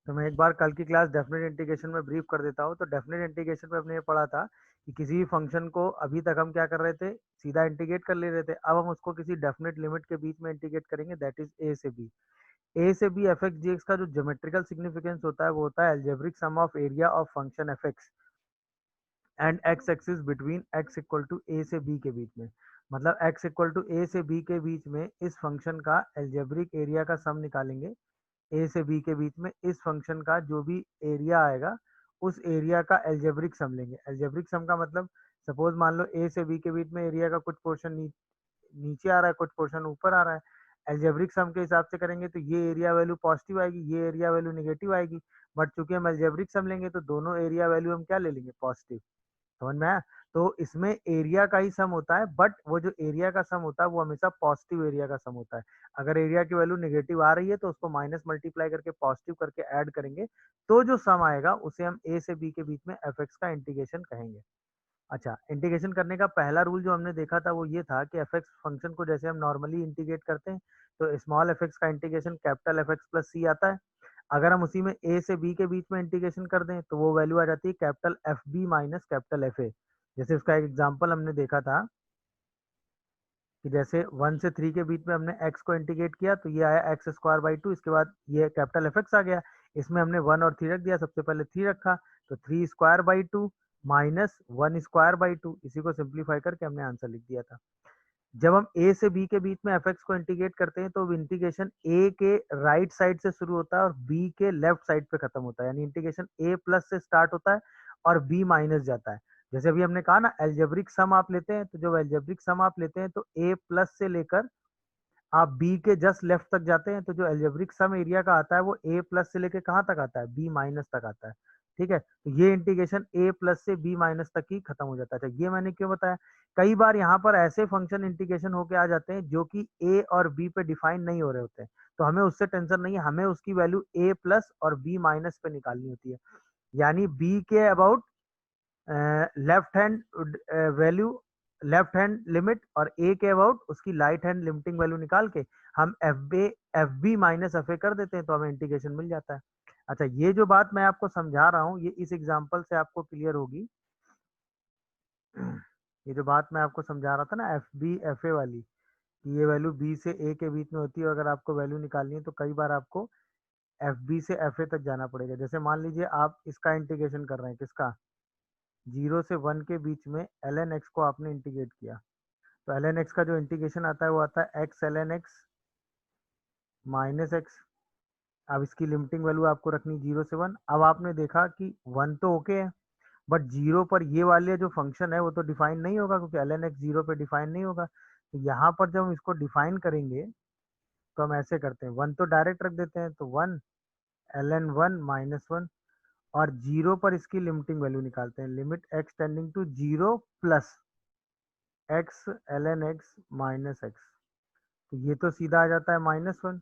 तो मैं एक बार कल की क्लास डेफिनेट इंटीग्रेशन में ब्रीफ कर देता हूँ। तो डेफिनेट इंटीग्रेशन में हमने ये पढ़ा था कि किसी भी फंक्शन को अभी तक हम क्या कर रहे थे, सीधा इंटीग्रेट कर ले रहे थे। अब हम उसको किसी डेफिनेट लिमिट के बीच में इंटीग्रेट करेंगे, दैट इज ए से बी। ए से B F X G X का जो ज्योमेट्रिकल सिग्निफिकेंस होता है वो होता है algebraic sum of area of function F X and X axis between X equal to A से बी के बीच में। मतलब एक्स इक्वल टू ए से बी के बीच में इस फंक्शन का एल्जेब्रिक एरिया का सम निकालेंगे। ए से बी के बीच में इस फंक्शन का जो भी एरिया आएगा उस एरिया का एल्जेब्रिक सम लेंगे। एल्जेब्रिक सम का मतलब सपोज मान लो ए से बी के बीच में एरिया का कुछ पोर्शन नीचे आ रहा है, कुछ पोर्शन ऊपर आ रहा है। एल्जेब्रिक सम के हिसाब से करेंगे तो ये एरिया वैल्यू पॉजिटिव आएगी, ये एरिया वैल्यू नेगेटिव आएगी। बट चूंकि हम एल्जेब्रिक सम लेंगे तो दोनों एरिया वैल्यू हम क्या ले लेंगे, पॉजिटिव। समझ में आया? तो इसमें एरिया का ही सम होता है, बट वो जो एरिया का सम होता है वो हमेशा पॉजिटिव एरिया का सम होता है। अगर एरिया की वैल्यू नेगेटिव आ रही है तो उसको माइनस मल्टीप्लाई करके पॉजिटिव करके ऐड करेंगे, तो जो सम आएगा उसे हम ए से बी के बीच में एफ एक्स का इंटीग्रेशन कहेंगे। अच्छा, इंटीग्रेशन करने का पहला रूल जो हमने देखा था वो ये था कि एफ एक्स फंक्शन को जैसे हम नॉर्मली इंटीग्रेट करते हैं तो स्मॉल एफ एक्स का integration capital F X plus C आता है। अगर हम उसी में ए से बी के बीच में इंटीग्रेशन कर दें तो वो वैल्यू आ जाती है capital F B minus capital F A. जैसे उसका एक एग्जांपल हमने देखा था कि जैसे 1 से 3 के बीच में हमने x को इंटीग्रेट किया तो ये आया एक्स स्क्वायर बाई टू, इसके बाद ये कैपिटल एफ एक्स आ गया। इसमें हमने 1 और 3 रख दिया, सबसे पहले 3 रखा तो 3 square by two minus 1 square by two, इसी को सिंप्लीफाई करके हमने आंसर लिख दिया था। जब हम ए से बी के बीच में एफ एक्स को इंटीग्रेट करते हैं तो इंटीग्रेशन ए के राइट साइड से शुरू होता है और बी के लेफ्ट साइड पे खत्म होता है। यानी इंटीग्रेशन ए प्लस से स्टार्ट होता है और बी माइनस जाता है। जैसे अभी हमने कहा ना, एल्जेब्रिक सम आप लेते हैं तो जब एल्जेब्रिक सम आप लेते हैं तो ए प्लस से लेकर आप बी के जस्ट लेफ्ट तक जाते हैं, तो जो एल्जेब्रिक सम एरिया का आता है वो ए प्लस से लेके कहाँ तक आता है, बी माइनस तक आता है। ठीक है, तो ये इंटीग्रेशन ए प्लस से बी माइनस तक ही खत्म हो जाता है। ये मैंने क्यों बताया, कई बार यहाँ पर ऐसे फंक्शन इंटीग्रेशन होके आ जाते हैं जो कि ए और बी पे डिफाइन नहीं हो रहे होते हैं, तो हमें उससे टेंशन नहीं है, हमें उसकी वैल्यू ए प्लस और बी माइनस पे निकालनी होती है। यानी बी के about left hand value, left hand limit, और ए के अबाउट उसकी राइट हैंड लिमिटिंग वैल्यू निकाल के हम F B minus F A कर देते हैं तो हमें इंटीग्रेशन मिल जाता है। अच्छा, ये जो बात मैं आपको समझा रहा हूँ ये इस एग्जांपल से आपको क्लियर होगी। ये जो बात मैं आपको समझा रहा था ना एफ बी एफ ए वाली, कि ये वैल्यू बी से ए के बीच में होती है, अगर आपको वैल्यू निकालनी है तो कई बार आपको एफ बी से एफ ए तक जाना पड़ेगा। जैसे मान लीजिए आप इसका इंटीग्रेशन कर रहे हैं, किसका, 0 से 1 के बीच में एल एन एक्स को आपने इंटीग्रेट किया, तो एल एन एक्स का जो इंटीग्रेशन आता है वो आता है x l N x minus x. अब इसकी लिमिटिंग वैल्यू आपको रखनी 0 से 1। अब आपने देखा कि 1 तो ओके है, बट 0 पर ये वाले जो फंक्शन है वो तो डिफाइन नहीं होगा, क्योंकि एल एन एक्स 0 पे डिफाइन नहीं होगा। तो यहाँ पर जब हम इसको डिफाइन करेंगे तो हम ऐसे करते हैं, 1 तो डायरेक्ट रख देते हैं, तो 1 l n one minus one, और 0 पर इसकी लिमिटिंग वैल्यू निकालते हैं, limit x tending to 0 plus x l N x minus x. तो ये तो सीधा आ जाता है -1।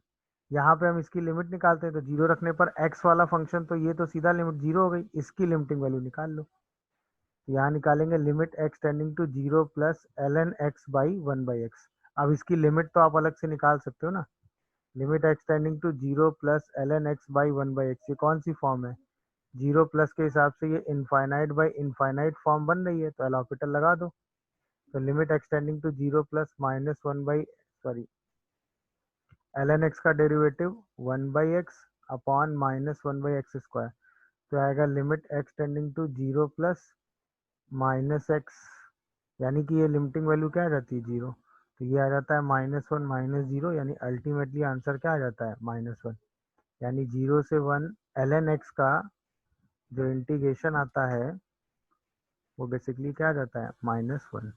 यहाँ पे हम इसकी लिमिट निकालते हैं तो 0 रखने पर एक्स वाला फंक्शन, तो ये तो सीधा लिमिट 0 हो गई, इसकी लिमिटिंग वैल्यू निकाल लो। तो यहाँ निकालेंगे limit x tending to 0 plus l N x by 1/x। अब इसकी लिमिट तो आप अलग से निकाल सकते हो ना, limit x tending to 0 plus l N x by 1/x, ये कौन सी फॉर्म है, 0 प्लस के हिसाब से ये इनफाइनाइट बाई इनफाइनाइट फॉर्म बन रही है, तो एल हॉस्पिटल लगा दो। तो limit extending to 0 plus minus one by, sorry, L N X का derivative 1/x upon -1/x square, तो आएगा limit x tending to 0 plus minus X, यानी कि ये लिमिटिंग वैल्यू क्या आ जाती है, 0। तो ये आ जाता है -1 -0, यानी अल्टीमेटली आंसर क्या आ जाता है, -1। यानी 0 से 1 एल एन एक्स का जो इंटीग्रेशन आता है वो बेसिकली क्या आ जाता है, -1।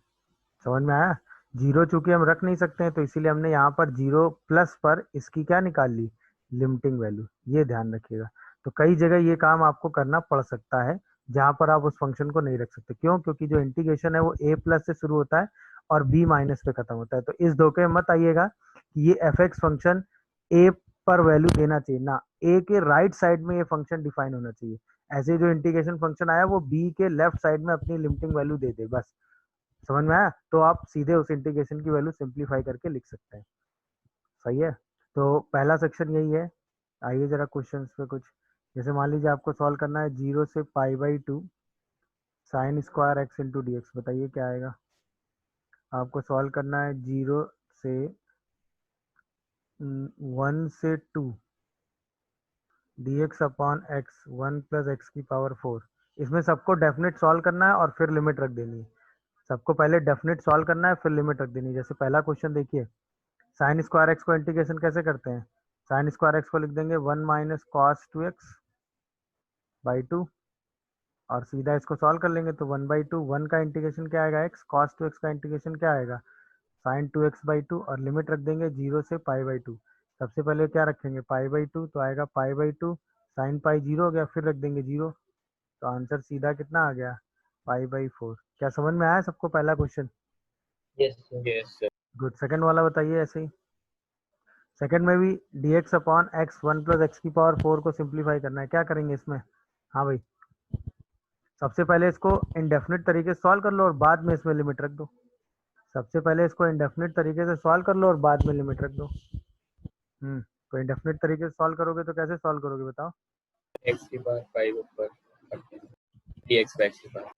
समझ में आया? 0 चूंकि हम रख नहीं सकते हैं तो इसीलिए हमने यहाँ पर 0 प्लस पर इसकी क्या निकाल ली, लिमिटिंग वैल्यू। ये ध्यान रखिएगा। तो कई जगह ये काम आपको करना पड़ सकता है जहाँ पर आप उस फंक्शन को नहीं रख सकते। क्यों? क्योंकि जो इंटीग्रेशन है वो ए प्लस से शुरू होता है और बी माइनस पे खत्म होता है। तो इस धोखे में मत आइएगा कि ये एफ एक्स फंक्शन ए पर वैल्यू देना चाहिए ना, ए के राइट साइड में ये फंक्शन डिफाइन होना चाहिए। ऐसे जो इंटीग्रेशन फंक्शन आया वो बी के लेफ्ट साइड में अपनी लिमिटिंग वैल्यू दे दे बस। समझ में आया? तो आप सीधे उस इंटीग्रेशन की वैल्यू सिंप्लीफाई करके लिख सकते हैं। सही है? तो पहला सेक्शन यही है। आइए जरा क्वेश्चंस पे कुछ जैसे मान लीजिए आपको सॉल्व करना है 0 से π/2 sine square X into D X, बताइए क्या आएगा। आपको सॉल्व करना है 0 से 1 से 2 D x upon x 1 plus x की पावर 4। इसमें सबको डेफिनेट सॉल्व करना है और फिर लिमिट रख देनी है। सबको पहले डेफिनेट सॉल्व करना है फिर लिमिट रख देनी है। जैसे पहला क्वेश्चन देखिए, साइन स्क्वायर एक्स को इंटीग्रेशन कैसे करते हैं। साइन स्क्वायर एक्स को लिख देंगे 1 माइनस कॉस 2x बाई 2 और सीधा इसको सॉल्व कर लेंगे तो 1/2 1 का इंटीग्रेशन क्या आएगा एक्स, कॉस 2x का इंटीग्रेशन क्या आएगा साइन 2x/2 और लिमिट रख देंगे 0 से π/2। सबसे पहले क्या रखेंगे π/2 तो आएगा π/2 साइन पाई 0 हो गया, फिर रख देंगे 0 तो आंसर सीधा कितना आ गया π/4। क्या समझ में आया सबको पहला question? Yes sir. Good. Second वाला बताइए ऐसे ही। सेकंड में भी dx upon x 1 plus x की पावर 4 को सिंप्लीफाई करना है। क्या करेंगे इसमें? हाँ भाई, सबसे पहले इसको इंडेफिनिट तरीके से सॉल्व कर लो और बाद में इसमें लिमिट रख दो। सबसे पहले इसको इंडेफिनिट तरीके से सॉल्व कर लो और बाद में लिमिट रख दो। तो इंडेफिनिट तरीके से सॉल्व करोगे तो कैसे सॉल्व करोगे बताओ? एक्स की पावर 5 ऊपर dx by x की पावर।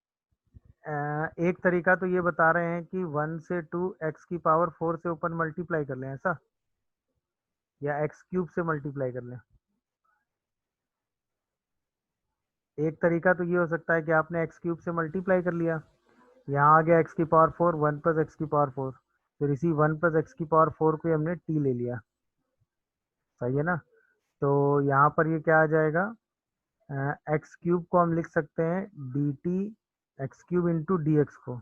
एक तरीका तो ये बता रहे हैं कि 1 से 2 एक्स की पावर 4 से ऊपर मल्टीप्लाई कर लें ऐसा, या एक्स क्यूब से मल्टीप्लाई कर लें। एक तरीका तो ये हो सकता है कि आपने एक्स क्यूब से मल्टीप्लाई कर लिया, यहाँ आ गया एक्स की पावर 4 1 प्लस एक्स की पावर 4, फिर इसी 1 प्लस एक्स की पावर 4 को हमने टी ले लिया, सही है ना। तो यहाँ पर ये क्या आ जाएगा, एक्स क्यूब को हम लिख सकते हैं D T X cube into D x को,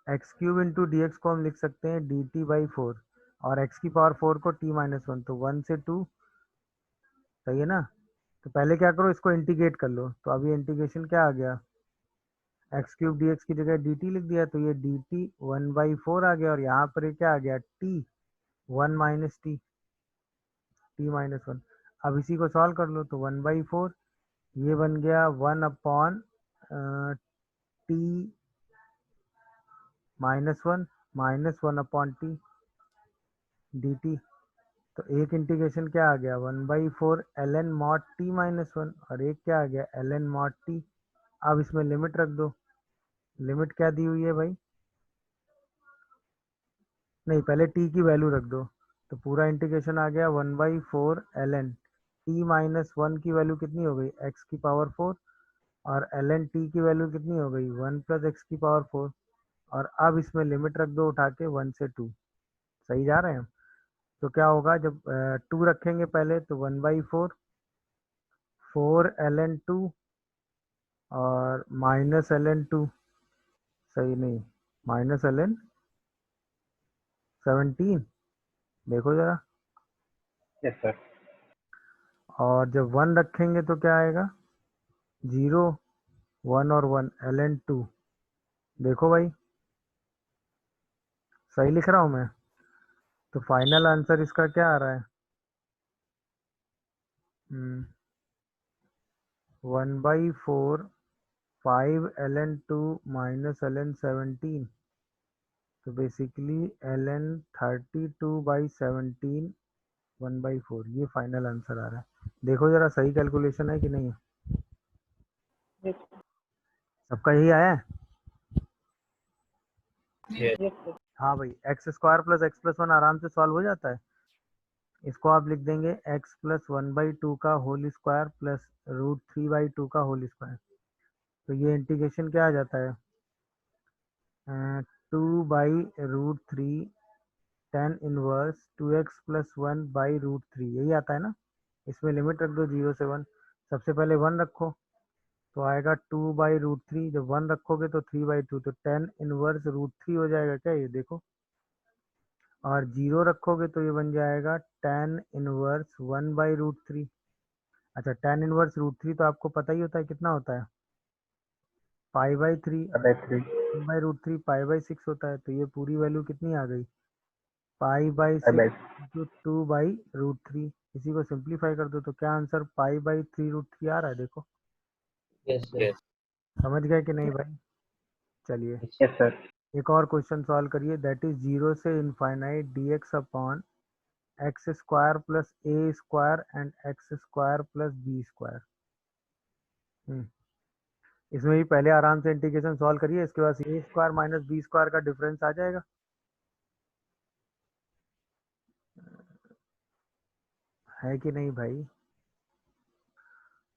X cube into D x को हम लिख सकते हैं डी टी बाई 4 और एक्स की पावर 4 को t-1 तो 1 से 2, सही है ना। तो पहले क्या करो इसको इंटीग्रेट कर लो, तो अभी इंटीग्रेशन क्या आ गया, एक्स क्यूब डी एक्स की जगह डी टी लिख दिया तो ये डी टी 1/4 आ गया और यहाँ पर ये क्या आ गया टी 1 माइनस t-1। अब इसी को सॉल्व कर लो तो 1/4 ये बन गया 1 upon T -1 -1 upon T D T. तो एक इंटीग्रेशन क्या आ गया 1/4 ln mod t-1 और एक क्या आ गया ln mod t। अब इसमें लिमिट रख दो, लिमिट क्या दी हुई है भाई, नहीं पहले t की वैल्यू रख दो, तो पूरा इंटीग्रेशन आ गया 1/4 ln t-1 की वैल्यू कितनी हो गई x की पावर 4 और ln t की वैल्यू कितनी हो गई 1 प्लस एक्स की पावर 4 और अब इसमें लिमिट रख दो उठा के 1 से 2, सही जा रहे हैं हम। तो क्या होगा जब 2 रखेंगे पहले तो 1/4 4 ln 2 और माइनस ln 2, सही नहीं, माइनस ln 17, देखो जरा। Yes sir. और जब 1 रखेंगे तो क्या आएगा 0 1 और 1 ln 2, देखो भाई सही लिख रहा हूँ मैं। तो फाइनल आंसर इसका क्या आ रहा है 1/4 5 ln 2 माइनस ln 17, तो बेसिकली ln 32/17 1/4, ये फाइनल आंसर आ रहा है। देखो जरा सही कैलकुलेशन है कि नहीं है, सबका यही आया है। यस हाँ भाई, x square plus x plus 1 आराम से सॉल्व हो जाता है। इसको आप लिख देंगे x प्लस 1/2 का होल स्क्वायर प्लस √3/2 का होल स्क्वायर, तो ये इंटीग्रेशन क्या आ जाता है 2/√3 tan इनवर्स 2x प्लस 1/√3, यही आता है ना। इसमें लिमिट रख दो 0 से 1, सबसे पहले 1 रखो तो आएगा 2/√3, जब 1 रखोगे तो 3/2, तो tan इनवर्स √3 हो जाएगा क्या ये देखो, और 0 रखोगे तो ये बन जाएगा tan इनवर्स 1/√3। अच्छा, tan इनवर्स √3 तो आपको पता ही होता है कितना होता है π/3, 1/√3 π/6 होता है, तो ये पूरी वैल्यू कितनी आ गई π/6 इंटू 2/√3। इसी को सिंप्लीफाई कर दो तो क्या आंसर π/3√3 आ रहा है देखो। Yes sir. समझ गए कि नहीं भाई? चलिए यस सर। एक और क्वेश्चन सॉल्व करिए, दैट इज 0 से infinite dx upon x square plus A square and x square plus B square. इसमें भी पहले आराम से इंटीग्रेशन सॉल्व करिए, इसके बाद ए स्क्वायर माइनस बी स्क्वायर का डिफरेंस आ जाएगा। है कि नहीं भाई?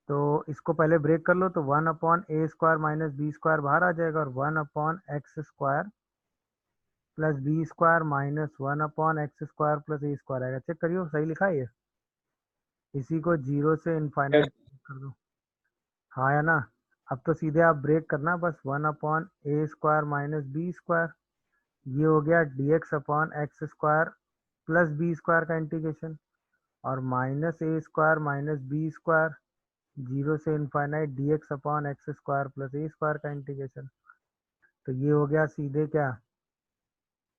तो इसको पहले ब्रेक कर लो, तो 1/a² माइनस बी स्क्वायर बाहर आ जाएगा, और 1/x² plus B square minus 1/x² plus ए स्क्वायर आएगा। चेक करियो सही लिखा है ये। इसी को 0 से इनफाइनाइट कर दो। हाँ या ना? अब तो सीधे आप ब्रेक करना बस, 1/a² माइनस बी स्क्वायर, ये हो गया dx/x² प्लस बी स्क्वायर का इंटीग्रेशन, और minus a² minus b square 0 से इनफाइनाइट dx/x² प्लस ए स्क्वायर का इंटीग्रेशन। तो ये हो गया सीधे क्या,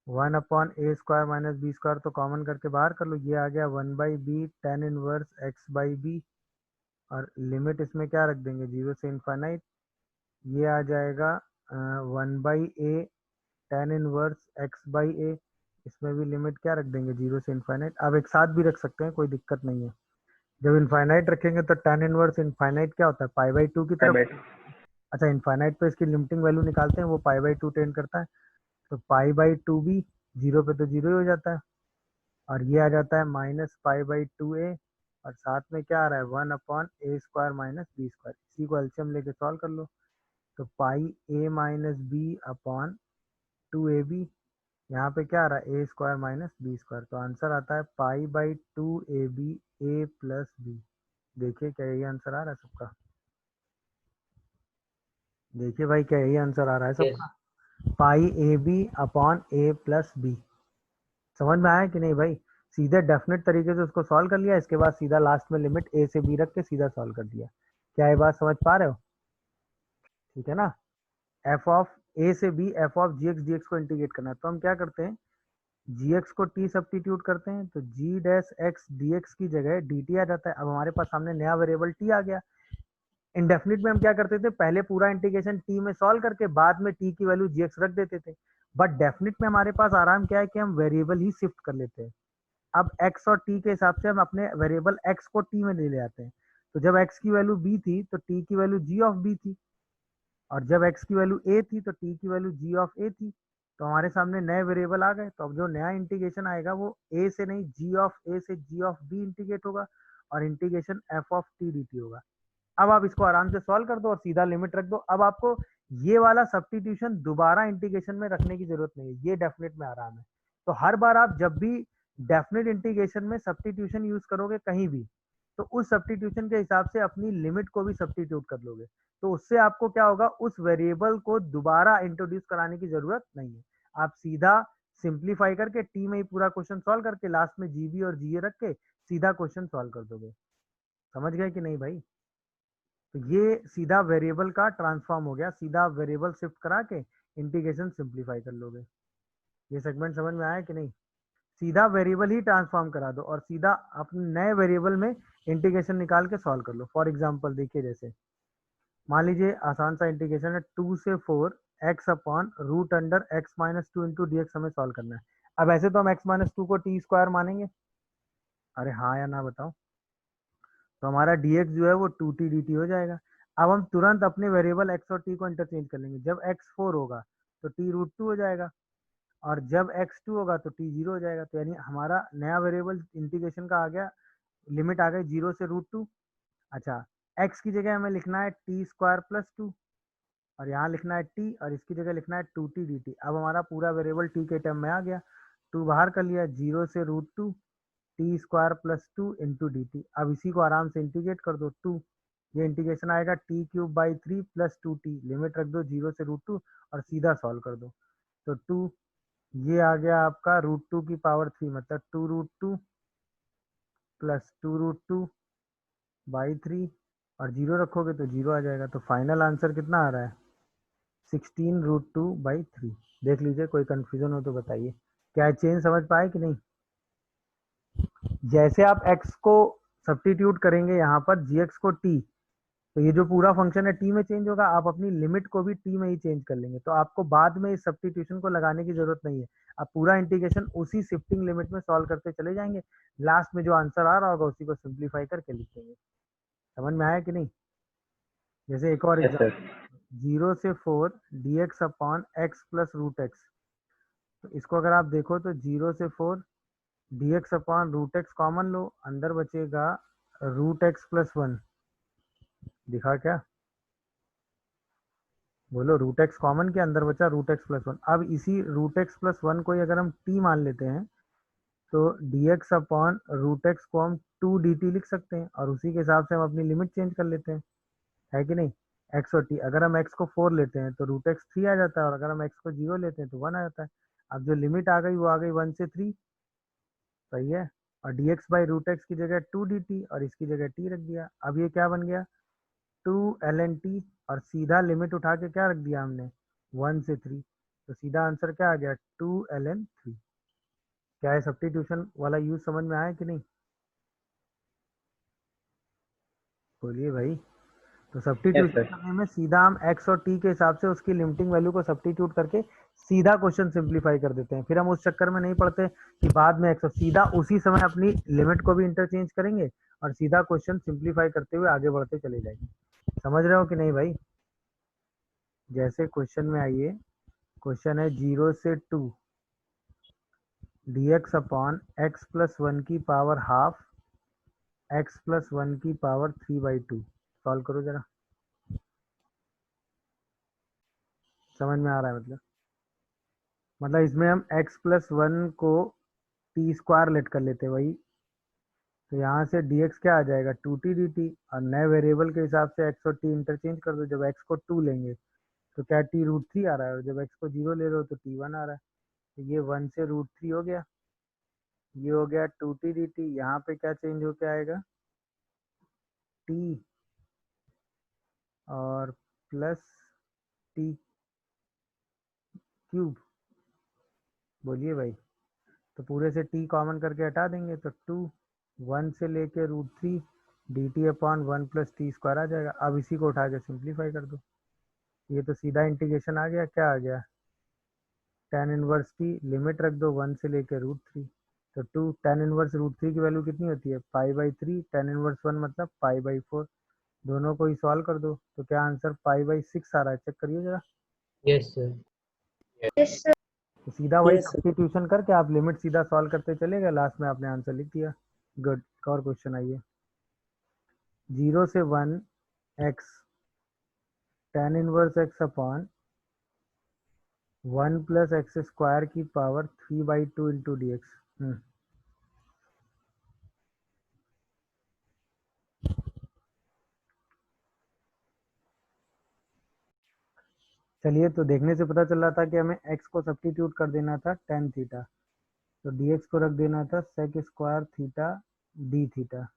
1/a² माइनस बी स्क्वायर, तो कॉमन करके बाहर कर लो, ये आ गया 1/b tan इनवर्स x/b, और लिमिट इसमें क्या रख देंगे 0 से इनफाइनाइट, ये आ जाएगा 1/a tan इनवर्स x/a, इसमें भी लिमिट क्या रख देंगे 0 से इनफाइनाइट। अब एक साथ भी रख सकते हैं, कोई दिक्कत नहीं है। जब इनफाइनाइट रखेंगे तो tan इनवर्स इनफाइनाइट क्या होता है, π/2 की तरफ। अच्छा, इनफाइनाइट पे इसकी लिमिटिंग वैल्यू निकालते हैं, वो π/2 टेंड करता है, तो π/2 भी 0 पे तो 0 ही हो जाता है, और ये आ जाता है माइनस π/2a, और साथ में क्या आ रहा है 1/a² माइनस बी स्क्वायर। इसी को एलसीएम लेके सॉल्व कर लो, तो πa minus B upon 2ab, यहाँ पे क्या आ रहा है a² माइनस बी स्क्वायर, तो आंसर आता है π/2ab a प्लस बी। देखिए क्या यही आंसर आ रहा है सबका? देखिए भाई क्या यही आंसर आ रहा है Yes. सबका? πab upon a plus B. समझ में आया कि नहीं भाई? सीधे डेफिनेट तरीके से उसको सॉल्व कर लिया, इसके बाद सीधा लास्ट में लिमिट a से b रख के सीधा सॉल्व कर दिया। क्या ये बात समझ पा रहे हो? ठीक है ना? एफ ऑफ a से b f of g x D x को इंटीग्रेट करना है, तो हम क्या करते हैं, gx को t सब्स्टिट्यूट करते हैं, तो g डैश x dx की जगह dt आ जाता है। अब हमारे पास सामने नया वेरिएबल t आ गया। इंडेफिनिट में हम क्या करते थे, पहले पूरा इंटीग्रेशन t में सॉल्व करके बाद में t की वैल्यू gx रख देते थे, बट डेफिनिट में हमारे पास आराम क्या है कि हम वेरिएबल ही शिफ्ट कर लेते हैं। अब x और t के हिसाब से हम अपने वेरिएबल x को t में ले आते हैं, तो जब x की वैल्यू b थी तो t की वैल्यू g ऑफ b थी, और जब x की वैल्यू a थी तो t की वैल्यू g ऑफ a थी। तो हमारे सामने नए वेरिएबल आ गए, तो अब जो नया इंटीग्रेशन आएगा वो a से नहीं g ऑफ a से g ऑफ b इंटीग्रेट होगा, और integration f of t dt होगा। अब आप इसको आराम से सॉल्व कर दो और सीधा लिमिट रख दो। अब आपको ये वाला सब्स्टिट्यूशन दोबारा इंटीग्रेशन में रखने की जरूरत नहीं है, ये डेफिनेट में आराम है। तो हर बार आप जब भी डेफिनेट इंटीग्रेशन में सब्स्टिट्यूशन यूज करोगे कहीं भी, तो उस सब्स्टिट्यूशन के हिसाब से अपनी लिमिट को भी सब्स्टिट्यूट कर लोगे, तो उससे आपको क्या होगा, उस वेरिएबल को दोबारा इंट्रोड्यूस कराने की जरूरत नहीं है। आप सीधा सिंप्लीफाई करके टी में ही पूरा क्वेश्चन सॉल्व करके लास्ट में जीबी और जीए रख के सीधा क्वेश्चन सॉल्व कर दोगे। समझ गए कि नहीं भाई? तो ये सीधा वेरिएबल का ट्रांसफॉर्म हो गया, सीधा वेरिएबल शिफ्ट करा के इंटीग्रेशन सिंप्लीफाई कर लोगे। ये सेगमेंट समझ में आया कि नहीं? सीधा वेरिएबल ही ट्रांसफॉर्म करा दो और सीधा अपने नए वेरिएबल में इंटीग्रेशन निकाल के सॉल्व कर लो। फॉर एग्जांपल देखिए, जैसे मान लीजिए आसान सा इंटीग्रेशन है, 2 से 4 x upon root under x minus 2 into D x हमें सॉल्व करना है। अब ऐसे तो हम एक्स माइनस 2 को टी स्क्वायर मानेंगे, अरे हाँ या ना बताओ? तो हमारा dx जो है वो 2t dt हो जाएगा। अब हम तुरंत अपने वेरिएबल x और t को इंटरचेंज कर लेंगे। जब x 4 होगा तो t रूट 2 हो जाएगा, और जब x 2 होगा तो t 0 हो जाएगा। तो यानी हमारा नया वेरिएबल इंटीग्रेशन का आ गया, लिमिट आ गई 0 से रूट 2। अच्छा, x की जगह हमें लिखना है टी स्क्वायर प्लस 2, और यहाँ लिखना है t, और इसकी जगह लिखना है 2t dt। अब हमारा पूरा वेरिएबल t के टर्म में आ गया, 2 बाहर कर लिया, 0 से root 2 t square plus 2 into D T. अब इसी को आराम से इंटीग्रेट कर दो, 2 ये इंटीग्रेशन आएगा T cube by 3 plus 2t, limit रख दो 0 से रूट 2 और सीधा सॉल्व कर दो। तो 2 ये आ गया आपका रूट 2 की पावर 3, मतलब 2 रूट 2 प्लस 2 रूट 2 बाई 3, और 0 रखोगे तो 0 आ जाएगा। तो फाइनल आंसर कितना आ रहा है, 16 रूट 2 बाई 3। देख लीजिए, कोई कंफ्यूजन हो तो बताइए। क्या चेंज समझ पाए कि नहीं? जैसे आप x को सब्स्टिट्यूट करेंगे यहाँ पर gx को t, तो ये जो पूरा फंक्शन है टी में चेंज होगा, आप अपनी लिमिट को भी टी में ही चेंज कर लेंगे, तो आपको बाद में इस सब्स्टिट्यूशन को लगाने की जरूरत नहीं है। आप पूरा इंटीग्रेशन उसी शिफ्टिंग लिमिट में सॉल्व करते चले जाएंगे, लास्ट में जो आंसर आ रहा होगा उसी को सिंप्लीफाई करके लिख देंगे। समझ में आया कि नहीं? जैसे एक और यस सर। एग्जाम्पल, 0 से 4 dx upon x plus root x. तो इसको अगर आप देखो तो 0 से 4 dx upon root X common लो, अंदर बचेगा रूट एक्स प्लस 1। दिखा क्या? बोलो, रूट एक्स कॉमन के अंदर बचा रूट एक्स प्लस 1। अब इसी रूट एक्स प्लस 1 को ही अगर हम टी मान लेते हैं तो dx अपॉन रूट एक्स को हम 2 dt लिख सकते हैं, और उसी के हिसाब से हम अपनी लिमिट चेंज कर लेते हैं, है कि नहीं? एक्स और टी, अगर हम एक्स को 4 लेते हैं तो रूट एक्स 3 आ जाता है, और अगर हम एक्स को 0 लेते हैं तो 1 आ जाता है। अब जो लिमिट आ गई वो आ गई 1 से 3, सही है। और dx बाई रूट एक्स की जगह 2 dt और इसकी जगह t रख दिया। अब ये क्या बन गया? 2 ln t, और सीधा लिमिट उठा के क्या रख दिया हमने? 1 से 3, तो सीधा आंसर क्या आ गया? 2 ln 3। क्या है सब्स्टिट्यूशन वाला यूज समझ में आया कि नहीं? बोलिए भाई। तो यस सब्स्टिट्यूशन सर। करने में सीधा हम x और t के हिसाब से उसकी लिमिटिंग वैल्यू को सब्स्टिट्यूट करके सीधा क्वेश्चन सिंप्लीफाई कर देते हैं। फिर हम उस चक्कर में नहीं पड़ते कि बाद में x और सीधा उसी समय अपनी लिमिट को भी इंटरचेंज करेंगे और सीधा क्वेश्चन सिंप्लीफाई करते हुए आगे बढ़ते चले जाएंगे। समझ रहे हो कि नहीं भाई? जैसे क्वेश्चन में आइए, क्वेश्चन है 0 से 2 dx अपॉन एक्स प्लस 1 की पावर हाफ एक्स प्लस 1 की पावर 3/2। सॉल्व करो जरा, समझ में आ रहा है? मतलब इसमें हम x प्लस 1 को टी स्क्वायर लेट कर लेते हैं वही, तो यहाँ से dx क्या आ जाएगा? 2t dt, और नए वेरिएबल के हिसाब से x और t इंटरचेंज कर दो। जब x को 2 लेंगे तो क्या t√3 आ रहा है, और जब x को 0 ले रहे हो तो t1 आ रहा है। तो ये 1 से √3 हो गया, ये हो गया 2t dt। यहाँ पे क्या चेंज होके आएगा? t और प्लस टी क्यूब। बोलिए भाई। तो पूरे से t कॉमन करके हटा देंगे तो 2, 1 से लेके √3 dt upon 1 plus T square आ जाएगा। अब इसी को उठा के सिंप्लीफाई कर दो, ये तो सीधा इंटीग्रेशन आ गया। क्या आ गया? tan इनवर्स की लिमिट रख दो 1 से लेके √3, तो 2 tan इनवर्स √3 की वैल्यू कितनी होती है? पाई/3। tan इनवर्स 1 मतलब पाई/4। दोनों को ही सॉल्व कर दो, तो क्या आंसर पाई/6 आ रहा है? चेक करिए जरा। Yes sir. तो सीधा वही यस सर। सब्स्टिट्यूशन करके आप लिमिट सीधा सॉल्व करते चले गए, लास्ट में आपने आंसर लिख दिया। गुड। और क्वेश्चन आइए, 0 से 1 x tan inverse x upon 1 plus x square की पावर 3/2 इंटू डी एक्स। चलिए, तो देखने से पता चल रहा था कि हमें x को सब्स्टिट्यूट कर देना था tan थीटा, तो dx को रख देना था sec square theta d theta.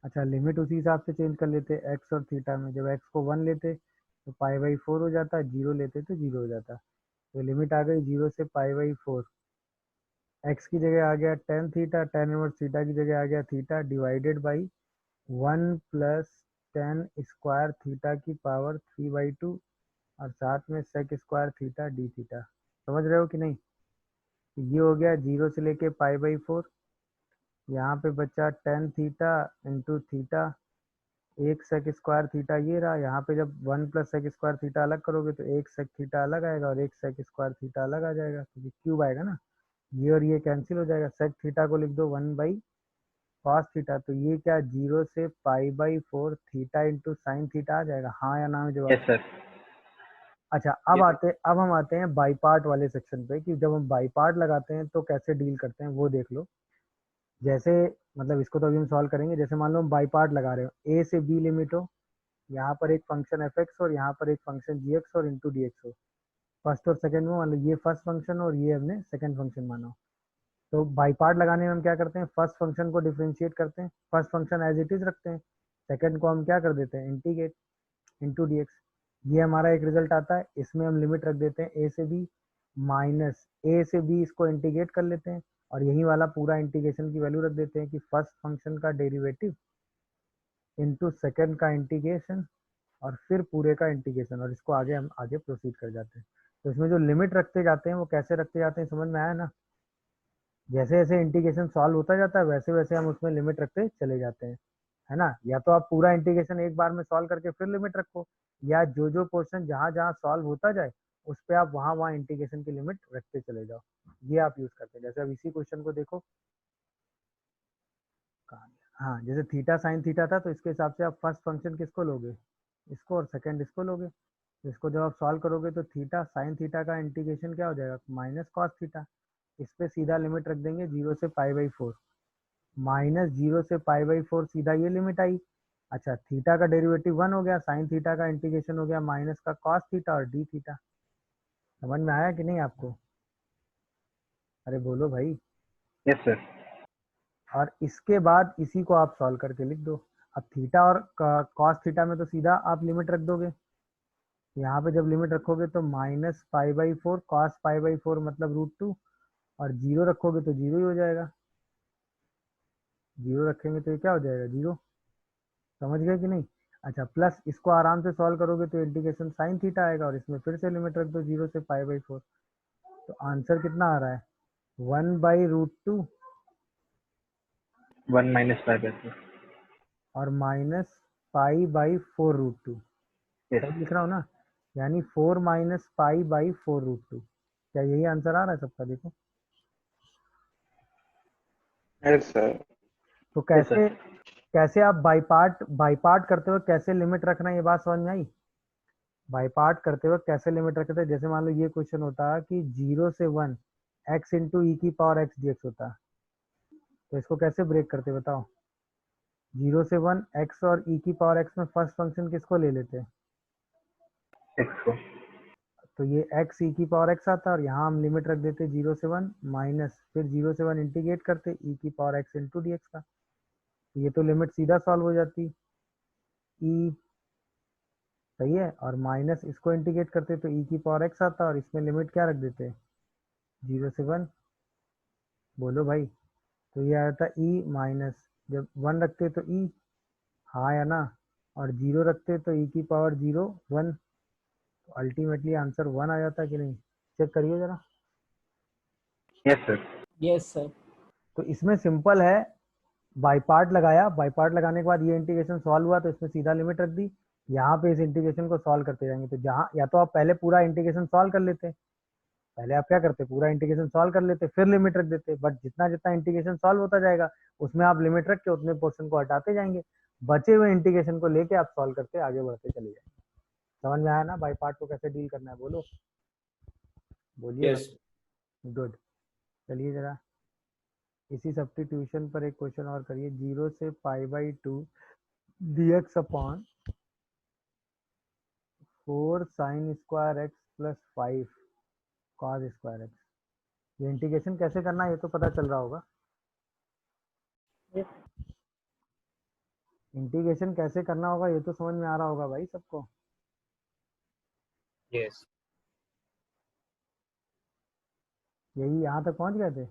अच्छा, लिमिट उसी हिसाब से चेंज कर लेते x और थीटा में। जब x को 1 लेते तो पाई/4 हो जाता, 0 लेते तो 0 हो जाता। तो लिमिट आ गई 0 से पाई/4। x की जगह आ गया tan theta, tan inverse theta की जगह आ गया theta, divided by 1 plus tan square theta की पावर 3/2, और साथ में sec square theta d theta. समझ रहे हो कि नहीं? तो ये हो गया 0 से लेके पाई/4। यहाँ पे बचा tan थीटा इंटू थीटा, एक सेक स्क्वायर थीटा ये रहा। यहाँ पे जब 1 प्लस सेक स्क्वायर थीटा अलग करोगे तो एक सेक थीटा अलग आएगा और एक सेक स्क्वायर थीटा अलग आ जाएगा, क्योंकि क्यूब आएगा ना। ये और ये कैंसिल हो जाएगा। सेक थीटा को लिख दो 1/cos थीटा। तो ये क्या, 0 से पाई/4 थीटा इंटू साइन थीटा आ जाएगा? हाँ या ना में जवाब। Yes sir. अच्छा, अब हम आते हैं बाई पार्ट वाले सेक्शन पे, कि जब हम बाई पार्ट लगाते हैं तो कैसे डील करते हैं वो देख लो। जैसे, मतलब इसको तो अभी हम सॉल्व करेंगे। जैसे मान लो हम बाई पार्ट लगा रहे हो, ए से बी लिमिट हो, यहाँ पर एक फंक्शन एफ एक्स और यहाँ पर एक फंक्शन जी एक्स और इंटू डी एक्स हो। फर्स्ट और सेकंड में मान लो ये फर्स्ट फंक्शन और ये हमने सेकंड फंक्शन माना हो। तो बाई पार्ट लगाने में हम क्या करते हैं? फर्स्ट फंक्शन को डिफ्रेंशिएट करते हैं, first function as it is रखते हैं, सेकंड को हम क्या कर देते हैं? Integrate into D x. ये हमारा एक रिजल्ट आता है। इसमें हम लिमिट रख देते हैं ए से बी माइनस ए से बी, इसको इंटीग्रेट कर लेते हैं, और यही वाला पूरा इंटीग्रेशन की वैल्यू रख देते हैं कि फर्स्ट फंक्शन का डेरिवेटिव इंटू सेकेंड का इंटीग्रेशन और फिर पूरे का इंटीग्रेशन, और इसको आगे हम आगे प्रोसीड कर जाते हैं। तो इसमें जो लिमिट रखते जाते हैं वो कैसे रखते जाते हैं, समझ में आया ना? जैसे जैसे इंटीग्रेशन सॉल्व होता जाता है वैसे वैसे हम उसमें लिमिट रखते चले जाते हैं, है ना? या तो आप पूरा इंटीग्रेशन एक बार में सॉल्व करके फिर लिमिट रखो, या जो जो पोर्शन जहां जहां सॉल्व होता जाए उस पे आप वहां वहां इंटीग्रेशन की लिमिट रखते चले जाओ। ये आप यूज करते हैं। जैसे अब इसी क्वेश्चन को देखो, कहाँ गया? हाँ, जैसे थीटा साइन थीटा था तो इसके हिसाब से आप फर्स्ट फंक्शन किसको लोगे, इसको, और सेकंड इसको लोगे। तो इसको जब आप सॉल्व करोगे तो थीटा साइन थीटा का इंटीग्रेशन क्या हो जाएगा, माइनस कॉस थीटा। इस पे सीधा लिमिट रख देंगे 0 से π/4, माइनस 0 से π/4 सीधा ये लिमिट आई। अच्छा, थीटा का डेरिवेटिव 1 हो गया, साइन थीटा का इंटीग्रेशन हो गया माइनस का कॉस थीटा और डी थीटा। समझ में आया कि नहीं आपको? अरे बोलो भाई। Yes sir. और इसके बाद इसी को आप सॉल्व करके लिख दो। अब थीटा और कॉस थीटा में तो सीधा आप लिमिट रख दोगे। यहाँ पे जब लिमिट रखोगे तो माइनस π/4 कॉस π/4 मतलब √2, और जीरो रखोगे तो जीरो ही हो जाएगा। जीरो रखेंगे तो ये क्या हो जाएगा, जीरो। समझ गए कि नहीं? अच्छा, प्लस इसको आराम से सॉल्व करोगे तो इंटीग्रेशन साइन थीटा आएगा, और इसमें फिर से लिमिट रख दो 0 से π/4। तो आंसर कितना आ रहा है, 1/√2 1 माइनस π/4। और माइनस π/4√2। यस। सही लिख रहा हूँ ना? यानी 4 माइनस π/4√2। क्या यही आंसर आ रहा है सबका? देखो यस सर। तो यस कैसे सर। कैसे आप बाई पार्ट करते हो, कैसे लिमिट रखना है, ये बात समझ में आई? बाई पार्ट करते वक्त कैसे लिमिट रखते थे, जैसे मान लो ये क्वेश्चन होता कि 0 से 1 x इंटू ई की पावर एक्स dx होता, तो इसको कैसे ब्रेक करते बताओ? 0 से 1 x और ई की पावर एक्स में फर्स्ट फंक्शन किसको ले लेते हैं, एक्स को। तो ये x ई की पावर एक्स आता, और यहाँ हम लिमिट रख देते 0 से 1 माइनस फिर 0 से 1 इंटीग्रेट करते ई की power x into D x का, तो ये तो लिमिट सीधा सॉल्व हो जाती ई। सही है, और माइनस इसको इंटीग्रेट करते तो ई की पावर एक्स आता, और इसमें लिमिट क्या रख देते, 0 से 1। बोलो भाई। तो ये आया था ई माइनस, जब 1 रखते तो ई, हाँ या ना, और 0 रखते तो ई की पावर 0 1, तो अल्टीमेटली आंसर 1 आ जाता कि नहीं? चेक करिए जरा। Yes sir. Yes sir. तो इसमें सिंपल है, बाई पार्ट लगाया, बाई पार्ट लगाने के बाद ये इंटीग्रेशन सॉल्व हुआ तो इसमें सीधा लिमिट रख दी। यहाँ पे इस इंटीग्रेशन को सॉल्व करते जाएंगे, तो जहाँ या तो आप पहले पूरा इंटीग्रेशन सॉल्व कर लेते, पहले आप क्या करते, पूरा इंटीग्रेशन सॉल्व कर लेते फिर लिमिट रख देते, बट जितना जितना इंटीग्रेशन सॉल्व होता जाएगा उसमें आप लिमिट रख के उतने पोर्शन को हटाते जाएंगे, बचे हुए इंटीग्रेशन को लेके आप सॉल्व करते आगे बढ़ते चले जाएंगे। समझ में आया ना बाई पार्ट को कैसे डील करना है? बोलो, बोलिए यस भाई। गुड। चलिए जरा इसी सब्स्टिट्यूशन पर एक क्वेश्चन और करिए। 0 से π/2 dx upon 4 sin square x plus 5 cos square x. ये इंटीग्रेशन कैसे करना है ये तो पता चल रहा होगा। इंटीग्रेशन कैसे करना होगा ये तो समझ में आ रहा होगा भाई सबको। यस यही यहाँ तक पहुँच गए थे।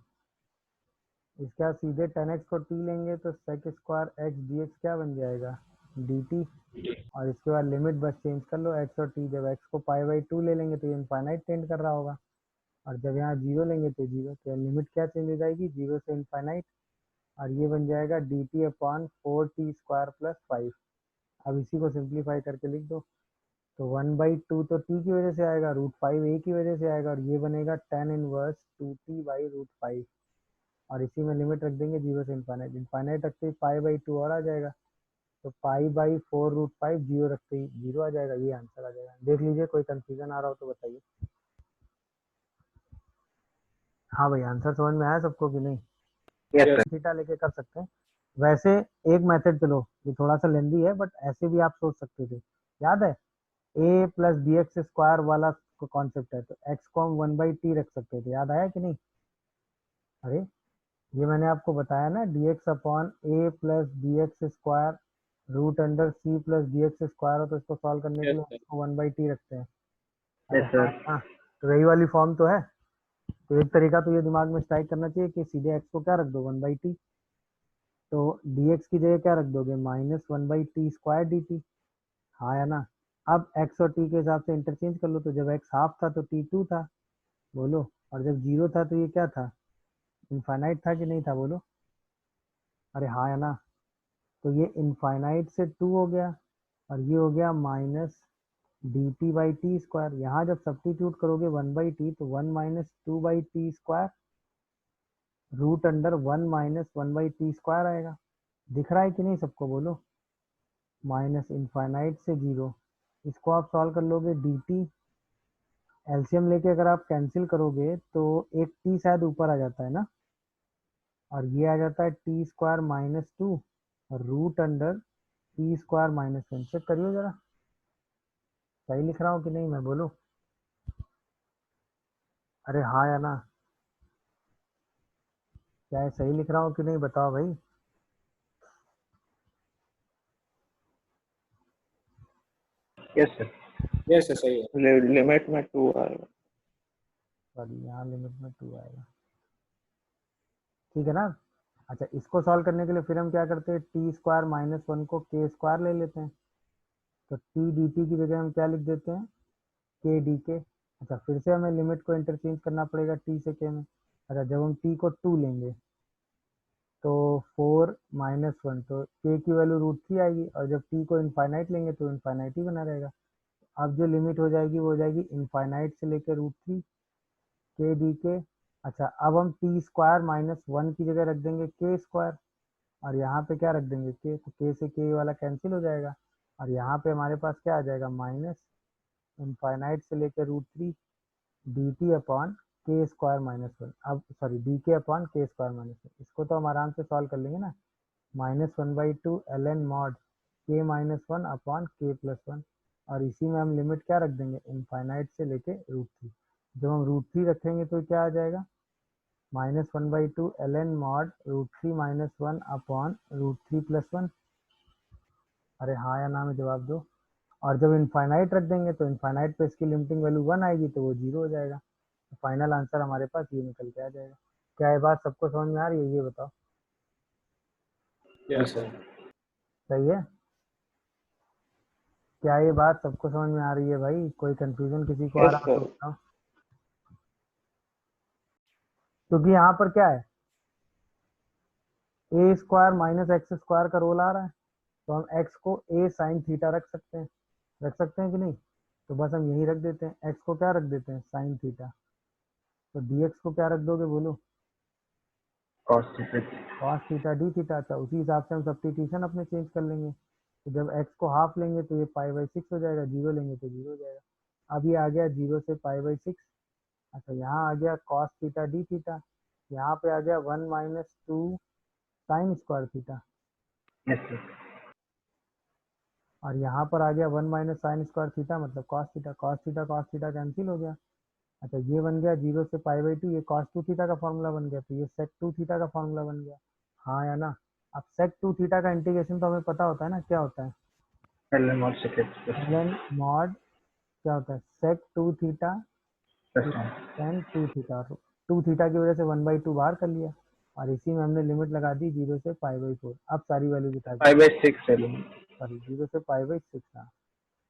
इसके बाद सीधे 10x को t लेंगे तो sec स्क्वायर x dx क्या बन जाएगा, dt। और इसके बाद लिमिट बस चेंज कर लो x और t, जब x को π/2 ले लेंगे तो ये इनफाइनाइट टेंड कर रहा होगा, और जब यहाँ 0 लेंगे तो 0, तो लिमिट क्या चेंज हो जाएगी, 0 से इनफाइनाइट, और ये बन जाएगा dt upon 4t square plus 5। अब इसी को सिंप्लीफाई करके लिख दो, तो 1/2 तो t की वजह से आएगा, √5 a की वजह से आएगा, और ये बनेगा tan इनवर्स 2t/√5, और इसी में लिमिट रख देंगे 0 से इनफाइनाइट, इनफाइनाइट रखते ही π/2 और आ जाएगा, तो π/4√5 0 रखते ही 0 आ जाएगा। ये आंसर आ जाएगा। देख लीजिए, कोई कंफ्यूजन आ रहा हो तो बताइए। हाँ भाई, आंसर समझ में आया सबको कि नहीं? Yes sir. थीटा लेके कर सकते हैं। वैसे एक मेथड चलो, ये थोड़ा सा लेंदी है बट ऐसे भी आप सोच सकते थे। याद है a plus b x square वाला कॉन्सेप्ट है, तो x को हम 1/t रख सकते थे, याद आया कि नहीं? अरे ये मैंने आपको बताया ना, dx upon a plus b x square √c plus d x square हो, तो इसको सॉल्व करने के यस लिए सर इसको 1/t रखते हैं। यस अच्छा सर। हाँ, तो वही वाली फॉर्म तो है। तो एक तरीका तो ये दिमाग में स्ट्राइक करना चाहिए कि सीधे x को क्या रख दो, 1/t। तो dx की जगह क्या रख दोगे, -1/t² dt। हाँ या ना। अब x और t के हिसाब से इंटरचेंज कर लो, तो जब x हाफ था तो t 2 था, बोलो। और जब 0 था तो ये क्या था, इनफाइनाइट था कि नहीं था, बोलो। अरे हाँ या ना। तो ये इनफाइनाइट से 2 हो गया, और ये हो गया -dt/t²। यहाँ जब सब्स्टिट्यूट करोगे 1/t, तो 1 - 2/t², √1 - 1/t² आएगा। दिख रहा है कि नहीं सबको, बोलो। माइनस इनफाइनाइट से 0, इसको आप सॉल्व कर लोगे dt। एलसीएम लेके अगर आप कैंसिल करोगे तो एक t शायद ऊपर आ जाता है ना, और ये आ जाता है t² - 2 √t² - 1। चेक करियो जरा, सही लिख रहा हूँ कि नहीं मैं, बोलो। अरे हाँ या ना, क्या है, सही लिख रहा हूँ कि नहीं, बताओ भाई। Yes sir. यस सही है। लिमिट में 2 आएगा। सॉरी, यहाँ लिमिट में 2 आएगा, ठीक है ना। अच्छा, इसको सॉल्व करने के लिए फिर हम क्या करते हैं, t² - 1 को k² ले लेते हैं। तो t dt की जगह हम क्या लिख देते हैं, k dk। अच्छा, फिर से हमें लिमिट को इंटरचेंज करना पड़ेगा t से k में। अच्छा, जब हम t को 2 लेंगे तो 4 - 1, तो k की वैल्यू √3 आएगी, और जब t को इनफाइनाइट लेंगे तो इनफाइनाइट ही बना रहेगा। अब जो लिमिट हो जाएगी वो हो जाएगी इनफाइनाइट से लेकर √3 k dk। अच्छा, अब हम t² - 1 की जगह रख देंगे k², और यहाँ पे क्या रख देंगे k, तो k से k वाला कैंसिल हो जाएगा, और यहाँ पे हमारे पास क्या आ जाएगा, माइनस इनफाइनाइट से लेकर √3 dt/k²-1। अब सॉरी, dk/k²-1। इसको तो हम आराम से सॉल्व कर लेंगे ना, -1/2 ln mod k-1/k+1। और इसी में हम लिमिट क्या रख देंगे, इनफाइनाइट से लेके √3। जब हम √3 रखेंगे तो क्या आ जाएगा, -1/2 ln mod √3-1/√3+1। अरे हाँ या ना में जवाब दो। और जब इनफाइनाइट रख देंगे तो इनफाइनाइट पे इसकी लिमिटिंग वैल्यू 1 आएगी, तो वो 0 हो जाएगा। तो फाइनल आंसर हमारे पास ये निकल के आ जाएगा। क्या ये बात सबको समझ में आ रही है, ये बताओ। Yes sir. सही है। क्या ये बात सबको समझ में आ रही है भाई, कोई कंफ्यूजन किसी को आ यस रहा हो तो सर। बताओ। क्योंकि यहाँ पर क्या है, a² - x² का रोल आ रहा है, तो हम x को a sin थीटा रख सकते हैं कि नहीं। तो बस हम यही रख देते हैं, x को क्या रख देते हैं, sin थीटा। तो dx को क्या रख दोगे, बोलो। cos theta. cos theta d theta. अच्छा, उसी हिसाब से हम सब्स्टिट्यूशन अपने चेंज कर लेंगे। तो जब x को हाफ लेंगे तो ये π/6 हो जाएगा, 0 लेंगे तो 0 हो जाएगा। अब ये आ गया 0 से π/6। अच्छा, यहाँ आ गया cos थीटा d थीटा, यहाँ पे आ गया 1 - 2 sin² थीटा, यस सर। और यहाँ पर आ गया 1 - sin² थीटा, मतलब cos theta. cos theta cancel हो गया। अच्छा, ये बन गया 0 से π/2, ये cos2 थीटा का फॉर्मूला बन गया, तो ये sec2 थीटा का फॉर्मूला बन गया। हाँ या ना। अब sec2 थीटा का इंटीग्रेशन तो हमें पता होता है ना, क्या होता है, ln mod sec x ln mod, क्या होता है, sec2 theta +1 tan 2 theta. 2 theta की वजह से 1/2 बाहर कर लिया, और इसी में हमने लिमिट लगा दी 0 से π/4। अब सारी वैल्यूज उठा के, 5/6 ln सॉरी 0 से π/6 था।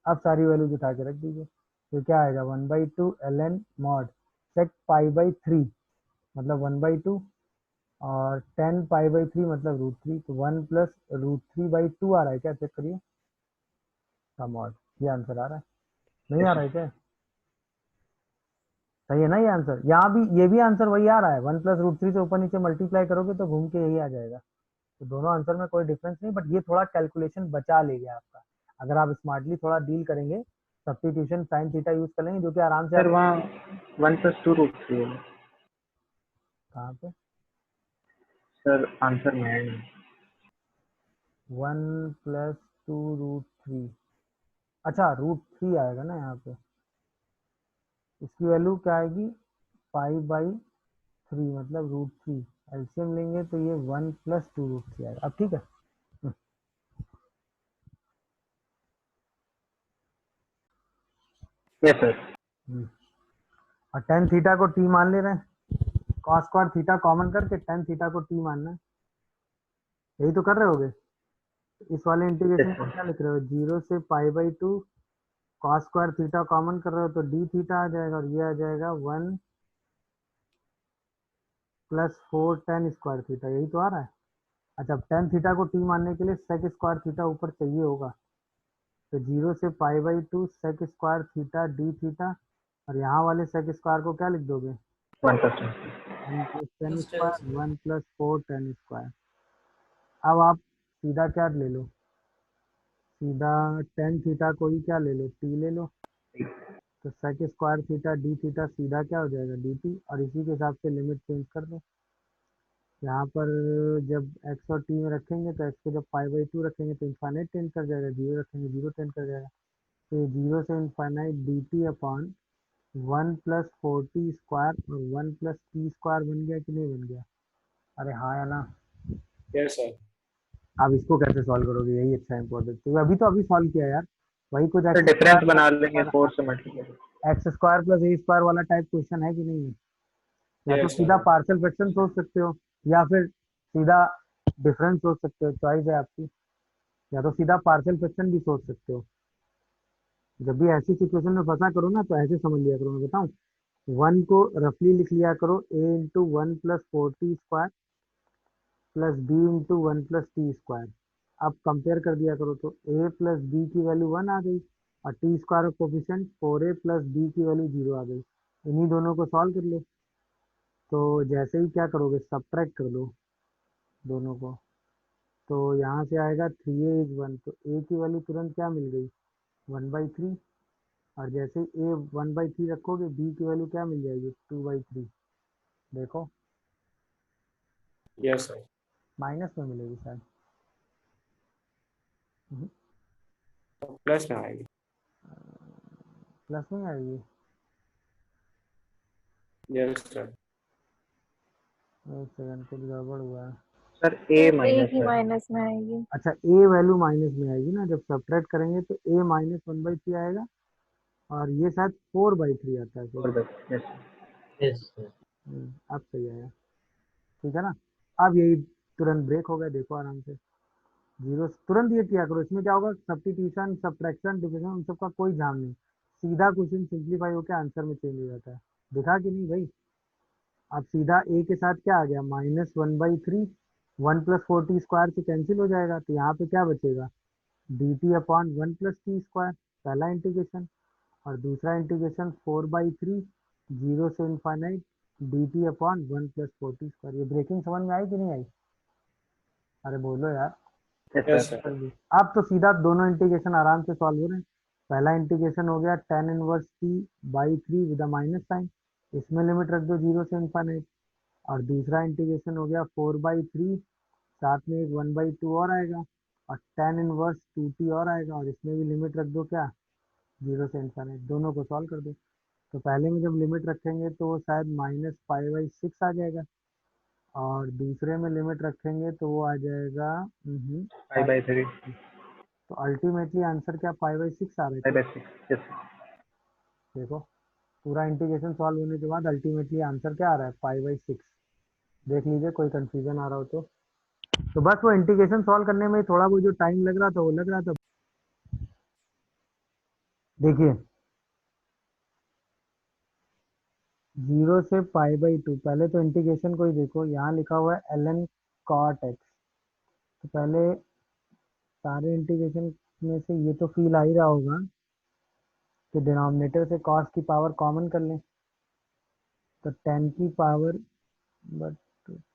अब सारी वैल्यूज उठा के रख दीजिए, तो क्या आएगा, 1/2 ln mod sec π/3 मतलब 1/2, और 10 π/3 मतलब √3, तो 1 + √3/2 आ रहा है क्या, चेक करिए का मॉड। ये आंसर आ रहा है, नहीं आ रहा है क्या, सही है ना ये आंसर। यहाँ भी ये भी आंसर वही आ रहा है, 1 + √3 से ऊपर नीचे मल्टीप्लाई करोगे तो घूम के यही आ जाएगा। तो दोनों आंसर में कोई डिफरेंस नहीं, बट ये थोड़ा कैलकुलेशन बचा लेगा आपका, अगर आप स्मार्टली थोड़ा डील करेंगे, सब्स्टिट्यूशन साइन थीटा यूज कर लेंगे, जो कि आराम से सर आप। वहाँ 1 + 2 √3 है कहाँ पे, सर, आंसर में है नहीं। 1 + 2 √3, अच्छा √3 आएगा ना यहाँ पे, इसकी वैल्यू क्या आएगी, π/3 मतलब √3। एलसीएम लेंगे तो ये 1 + 2 √3 आएगा। अब ठीक है। Yes sir. और tan थीटा को t मान ले रहे हैं, cos² थीटा कॉमन करके tan थीटा को t मानना है। यही तो कर रहे होगे। इस वाले इंटीग्रेशन Yes, को sir. क्या लिख रहे हो, 0 से π/2 cos स्क्वायर थीटा कॉमन कर रहे हो तो डी थीटा आ जाएगा, और ये आ जाएगा 1 + 4 tan स्क्वायर थीटा, यही तो आ रहा है। अच्छा, tan थीटा को t मानने के लिए sec स्क्वायर थीटा ऊपर चाहिए होगा, तो 0 से π/2 sec square theta d theta, और यहाँ वाले sec स्क्वायर को क्या लिख दोगे, 1%. 1 + tan Distance. Square 1 + 4 tan square. अब आप सीधा क्या ले लो, सीधा tan थीटा को ही क्या ले लो, t ले लो, तो sec square theta d theta सीधा क्या हो जाएगा, dt, और इसी के हिसाब से लिमिट चेंज कर दो। यहाँ पर जब x और t में रखेंगे तो x को जब π/2 रखेंगे तो इन्फाइनाइट टेंड कर जाएगा, 0 रखेंगे 0 टेंड कर जाएगा, तो ये 0 से infinite dt upon 1 + 4t square और 1 + t स्क्वायर बन गया कि नहीं बन गया? अरे हाँ या ना? Yes, sir. अब इसको कैसे सॉल्व करोगे, यही अच्छा इम्पोर्टेंट, तो अभी तो अभी सॉल्व किया यार, वही कुछ सर एक्स डिफरेंस बना स्क्वायर लेंगे 4 से मल्टीप्लाई. एक्स स्क्वायर प्लस ए स्क्वायर वाला टाइप क्वेश्चन है कि नहीं है? या तो Yes, sir. सीधा पार्शियल फ्रैक्शन सोच सकते हो, या फिर सीधा डिफरेंस सोच सकते हो, चॉइस है आपकी, या तो सीधा पार्शियल फ्रैक्शन भी सोच सकते हो। जब भी ऐसी सिचुएशन में फंसा करो ना तो ऐसे समझ लिया करो, मैं बताऊं, 1 को रफली लिख लिया करो a into 1 + 4t square plus b into 1 + t square. अब कंपेयर कर दिया करो तो a + b की वैल्यू 1 आ गई, और t square coefficient 4a + b की वैल्यू 0 आ गई। इन्हीं दोनों को सॉल्व कर लो, तो जैसे ही क्या करोगे, सब्ट्रैक्ट कर दो दोनों को, तो यहाँ से आएगा 3a = 1, तो a की वैल्यू तुरंत क्या मिल गई, 1/3, और जैसे ही a 1/3 रखोगे b की वैल्यू क्या मिल जाएगी, 2/3। देखो Yes, sir. माइनस में मिलेगी शायद। प्लस में आएगी. प्लस में आएगी, Yes, sir. एक सेकंड, कुछ गड़बड़ हुआ है। सर तो ए ए माइनस ही है. माइनस में आएगी। अच्छा, a वैल्यू माइनस में आएगी ना, जब सब्ट्रैक्ट करेंगे तो a - 1/3 आएगा, और ये शायद 4/3 आता है फिर। और बस. यस. Yes, sir. अब सही आया, ठीक है ना? अब यही तुरंत ब्रेक हो गया, देखो आराम से, जीरो तुरंत ये किया करो, इसमें क्या होगा, सब्स्टिट्यूशन सब्ट्रैक्शन डिविजन उन सबका कोई झाम नहीं, सीधा क्वेश्चन सिंप्लीफाई होकर आंसर में चेंज हो जाता है। देखा कि नहीं भाई? अब सीधा a के साथ क्या आ गया, -1/3, 1 + 4t स्क्वायर से कैंसिल हो जाएगा, तो यहाँ पे क्या बचेगा, dt अपॉन 1 + t स्क्वायर, पहला इंटीग्रेशन, और दूसरा इंटीग्रेशन 4/3 0 से infinite dt upon 1 + 4t square. ये ब्रेकिंग समझ में आई कि नहीं आई? अरे बोलो यार। Yes Yes, sir. sir. अब तो सीधा दोनों इंटीग्रेशन आराम से सॉल्व हो रहे हैं। पहला इंटीग्रेशन हो गया tan inverse t/3 with minus sign, इसमें लिमिट रख दो 0 से इनफाइनाइट, और दूसरा इंटीग्रेशन हो गया 4/3, साथ में एक 1/2 और आएगा, और tan इनवर्स 2t और आएगा, और इसमें भी लिमिट रख दो क्या, 0 से इनफाइनाइट, दोनों को सॉल्व कर दो। तो पहले में जब लिमिट रखेंगे तो वो शायद -π/6 आ जाएगा, और दूसरे में लिमिट रखेंगे तो वो आ जाएगा 5/3. तो अल्टीमेटली आंसर क्या, π/6 आ रहा है क्या? 5/6. यस. देखो, पूरा इंटीग्रेशन सॉल्व होने के बाद अल्टीमेटली आंसर क्या आ रहा है, π/6। देख लीजिए, कोई कंफ्यूजन आ रहा हो तो बस वो इंटीग्रेशन सॉल्व करने में थोड़ा वो जो टाइम लग रहा था वो लग रहा था। देखिए, 0 से π/2, पहले तो इंटीग्रेशन को ही देखो, यहाँ लिखा हुआ है ln cot x, तो पहले सारे इंटीग्रेशन में से ये तो फील आ ही रहा होगा कि डिनोमिनेटर से cos की पावर कॉमन कर लें, तो tan की पावर, बट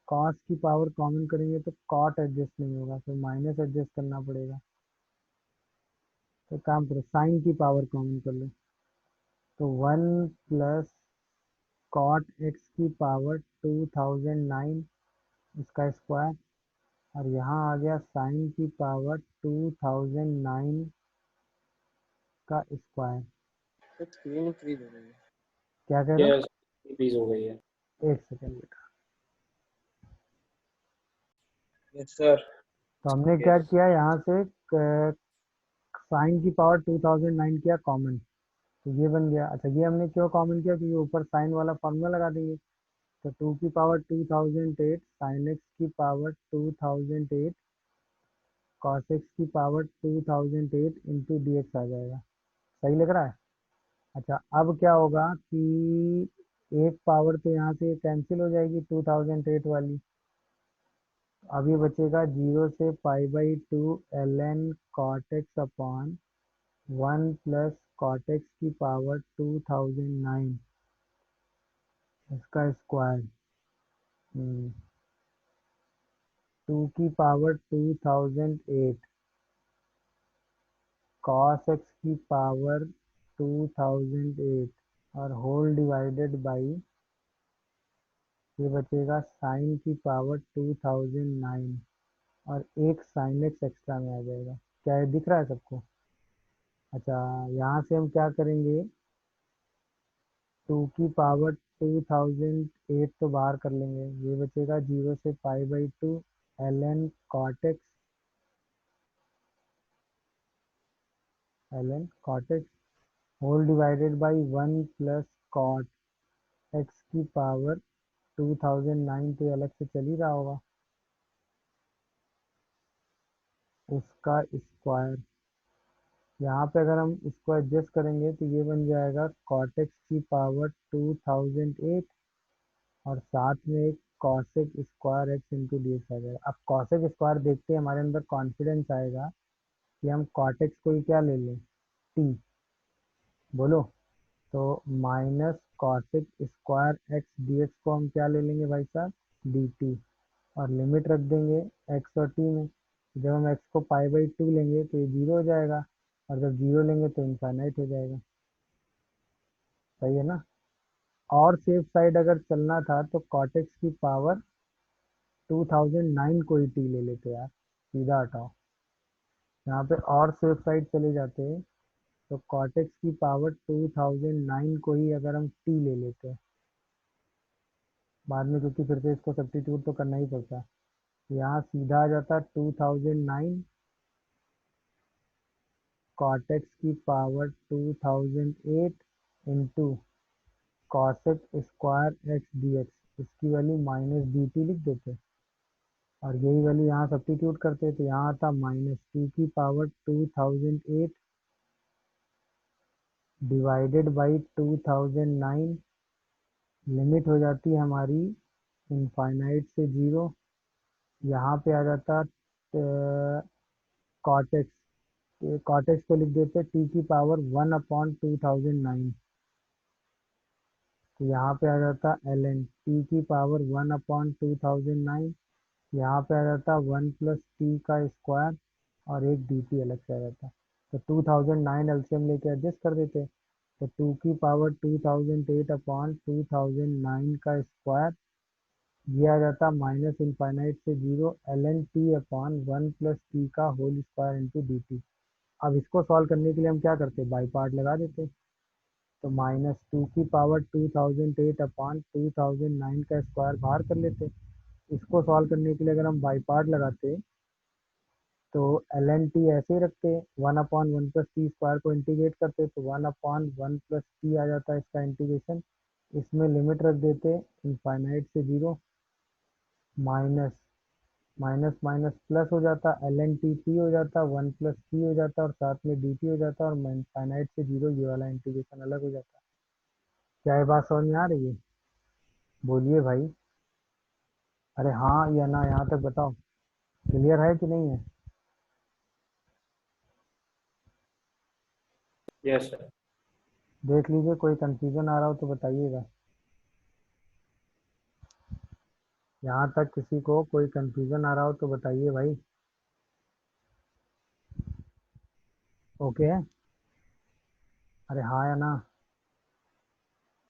cos की पावर कॉमन करेंगे तो cot एडजस्ट नहीं होगा, फिर माइनस एडजस्ट करना पड़ेगा, तो काम करो साइन की पावर कॉमन कर लो, तो 1 + cot x की पावर 2009 इसका स्क्वायर, और यहाँ आ गया साइन की पावर 2009 का स्क्वायर। तो स्क्रीन फ्रीज हो गई है. क्या कह रहे हो? Yes, फ्रीज हो गई है. एक सेकेंड बेटा। Yes, sir. तो हमने क्या किया, यहाँ से साइन की पावर 2009 किया कॉमन, तो ये बन गया। अच्छा, ये हमने क्यों कॉमन किया, क्योंकि ऊपर साइन वाला फॉर्मूला लगा देंगे, तो 2 की पावर 2008 साइन एक्स की पावर 2008 cos x की पावर 2008 इंटू डी एक्स आ जाएगा। सही लग रहा है? अच्छा, अब क्या होगा कि एक पावर तो यहाँ से कैंसिल हो जाएगी 2008 वाली। अब ये बचेगा 0 से π/2 ln cot x upon 1 plus cot x की पावर 2009 इसका स्क्वायर 2 की पावर 2008 cos x की पावर 2008 और होल डिवाइडेड बाई ये बचेगा साइन की पावर 2009 और एक साइन एक्स एक्स्ट्रा में आ जाएगा। क्या ये दिख रहा है सबको? अच्छा, यहाँ से हम क्या करेंगे, 2 की पावर 2008 तो बाहर कर लेंगे, ये बचेगा 0 से π/2 ln cot x whole divided by 1 plus cot x की पावर 2009 तो ये अलग से चल ही रहा होगा, उसका स्क्वायर। यहाँ पे अगर हम इसको एडजस्ट करेंगे तो ये बन जाएगा cot x की पावर 2008 और साथ में एक cosec square x into D X आ जाएगा। अब cosec स्क्वायर देखते ही हमारे अंदर कॉन्फिडेंस आएगा कि हम cot x को ही क्या ले लें, t। बोलो, तो minus cosec square x dx को हम क्या ले लेंगे भाई साहब, dt। और लिमिट रख देंगे x और t में। जब हम x को π/2 लेंगे तो ये 0 हो जाएगा और जब 0 लेंगे तो इनफाइनाइट हो जाएगा। सही है ना? और सेफ साइड अगर चलना था तो cot x की पावर 2009 को ही t ले लेते यार, सीधा हटाओ। यहाँ पे और सेफ साइड चले जाते तो cot x की पावर 2009 को ही अगर हम t ले लेते बाद में, क्योंकि फिर से इसको सब्स्टिट्यूट तो करना ही पड़ता। यहाँ सीधा आ जाता 2009 cot x की power 2008 into cosec square x dx, इसकी वैल्यू माइनस dt लिख देते और यही वैल्यू यहाँ सब्स्टिट्यूट करते तो यहाँ आता -2 की पावर 2008 डिवाइडेड बाई 2009। लिमिट हो जाती है हमारी इनफाइनाइट से 0। यहाँ पे आ जाता कॉटेक्स को लिख देते टी की पावर 1/2009। तो यहाँ पे आ जाता ln टी की पावर 1/2009। यहाँ पे आ जाता 1 प्लस टी का स्क्वायर और एक डी टी अलग से आ जाता। तो 2009 एलसीएम लेके एडजस्ट कर देते तो 2 की पावर 2008/2009 का स्क्वायर, ये आ जाता माइनस इनफाइनाइट से 0 ln T upon 1 plus T का whole square into D T. अब इसको सॉल्व करने के लिए हम क्या करते, बाई पार्ट लगा देते। तो -2 की पावर 2008/2009 का स्क्वायर बाहर कर लेते। इसको सॉल्व करने के लिए अगर हम बाई पार्ट लगाते तो ln टी ऐसे ही रखते, 1/1 प्लस टी स्क्वायर को इंटीग्रेट करते तो 1/1 प्लस टी आ जाता है इसका इंटीग्रेशन। इसमें लिमिट रख देते इनफाइनाइट से 0, माइनस माइनस माइनस प्लस हो जाता, ln टी टी हो जाता, 1 प्लस टी हो जाता और साथ में डी टी हो जाता और इनफाइनाइट से 0 ये वाला इंटीग्रेशन अलग हो जाता। क्या ये बात समझ में आ रही है? बोलिए भाई, अरे हाँ या ना, यहाँ तक बताओ, क्लियर है कि नहीं है? Yes sir. देख लीजिए, कोई कंफ्यूजन आ रहा हो तो बताइएगा। यहाँ तक किसी को कोई कंफ्यूजन आ रहा हो तो बताइए भाई। ओके है? अरे हाँ या ना?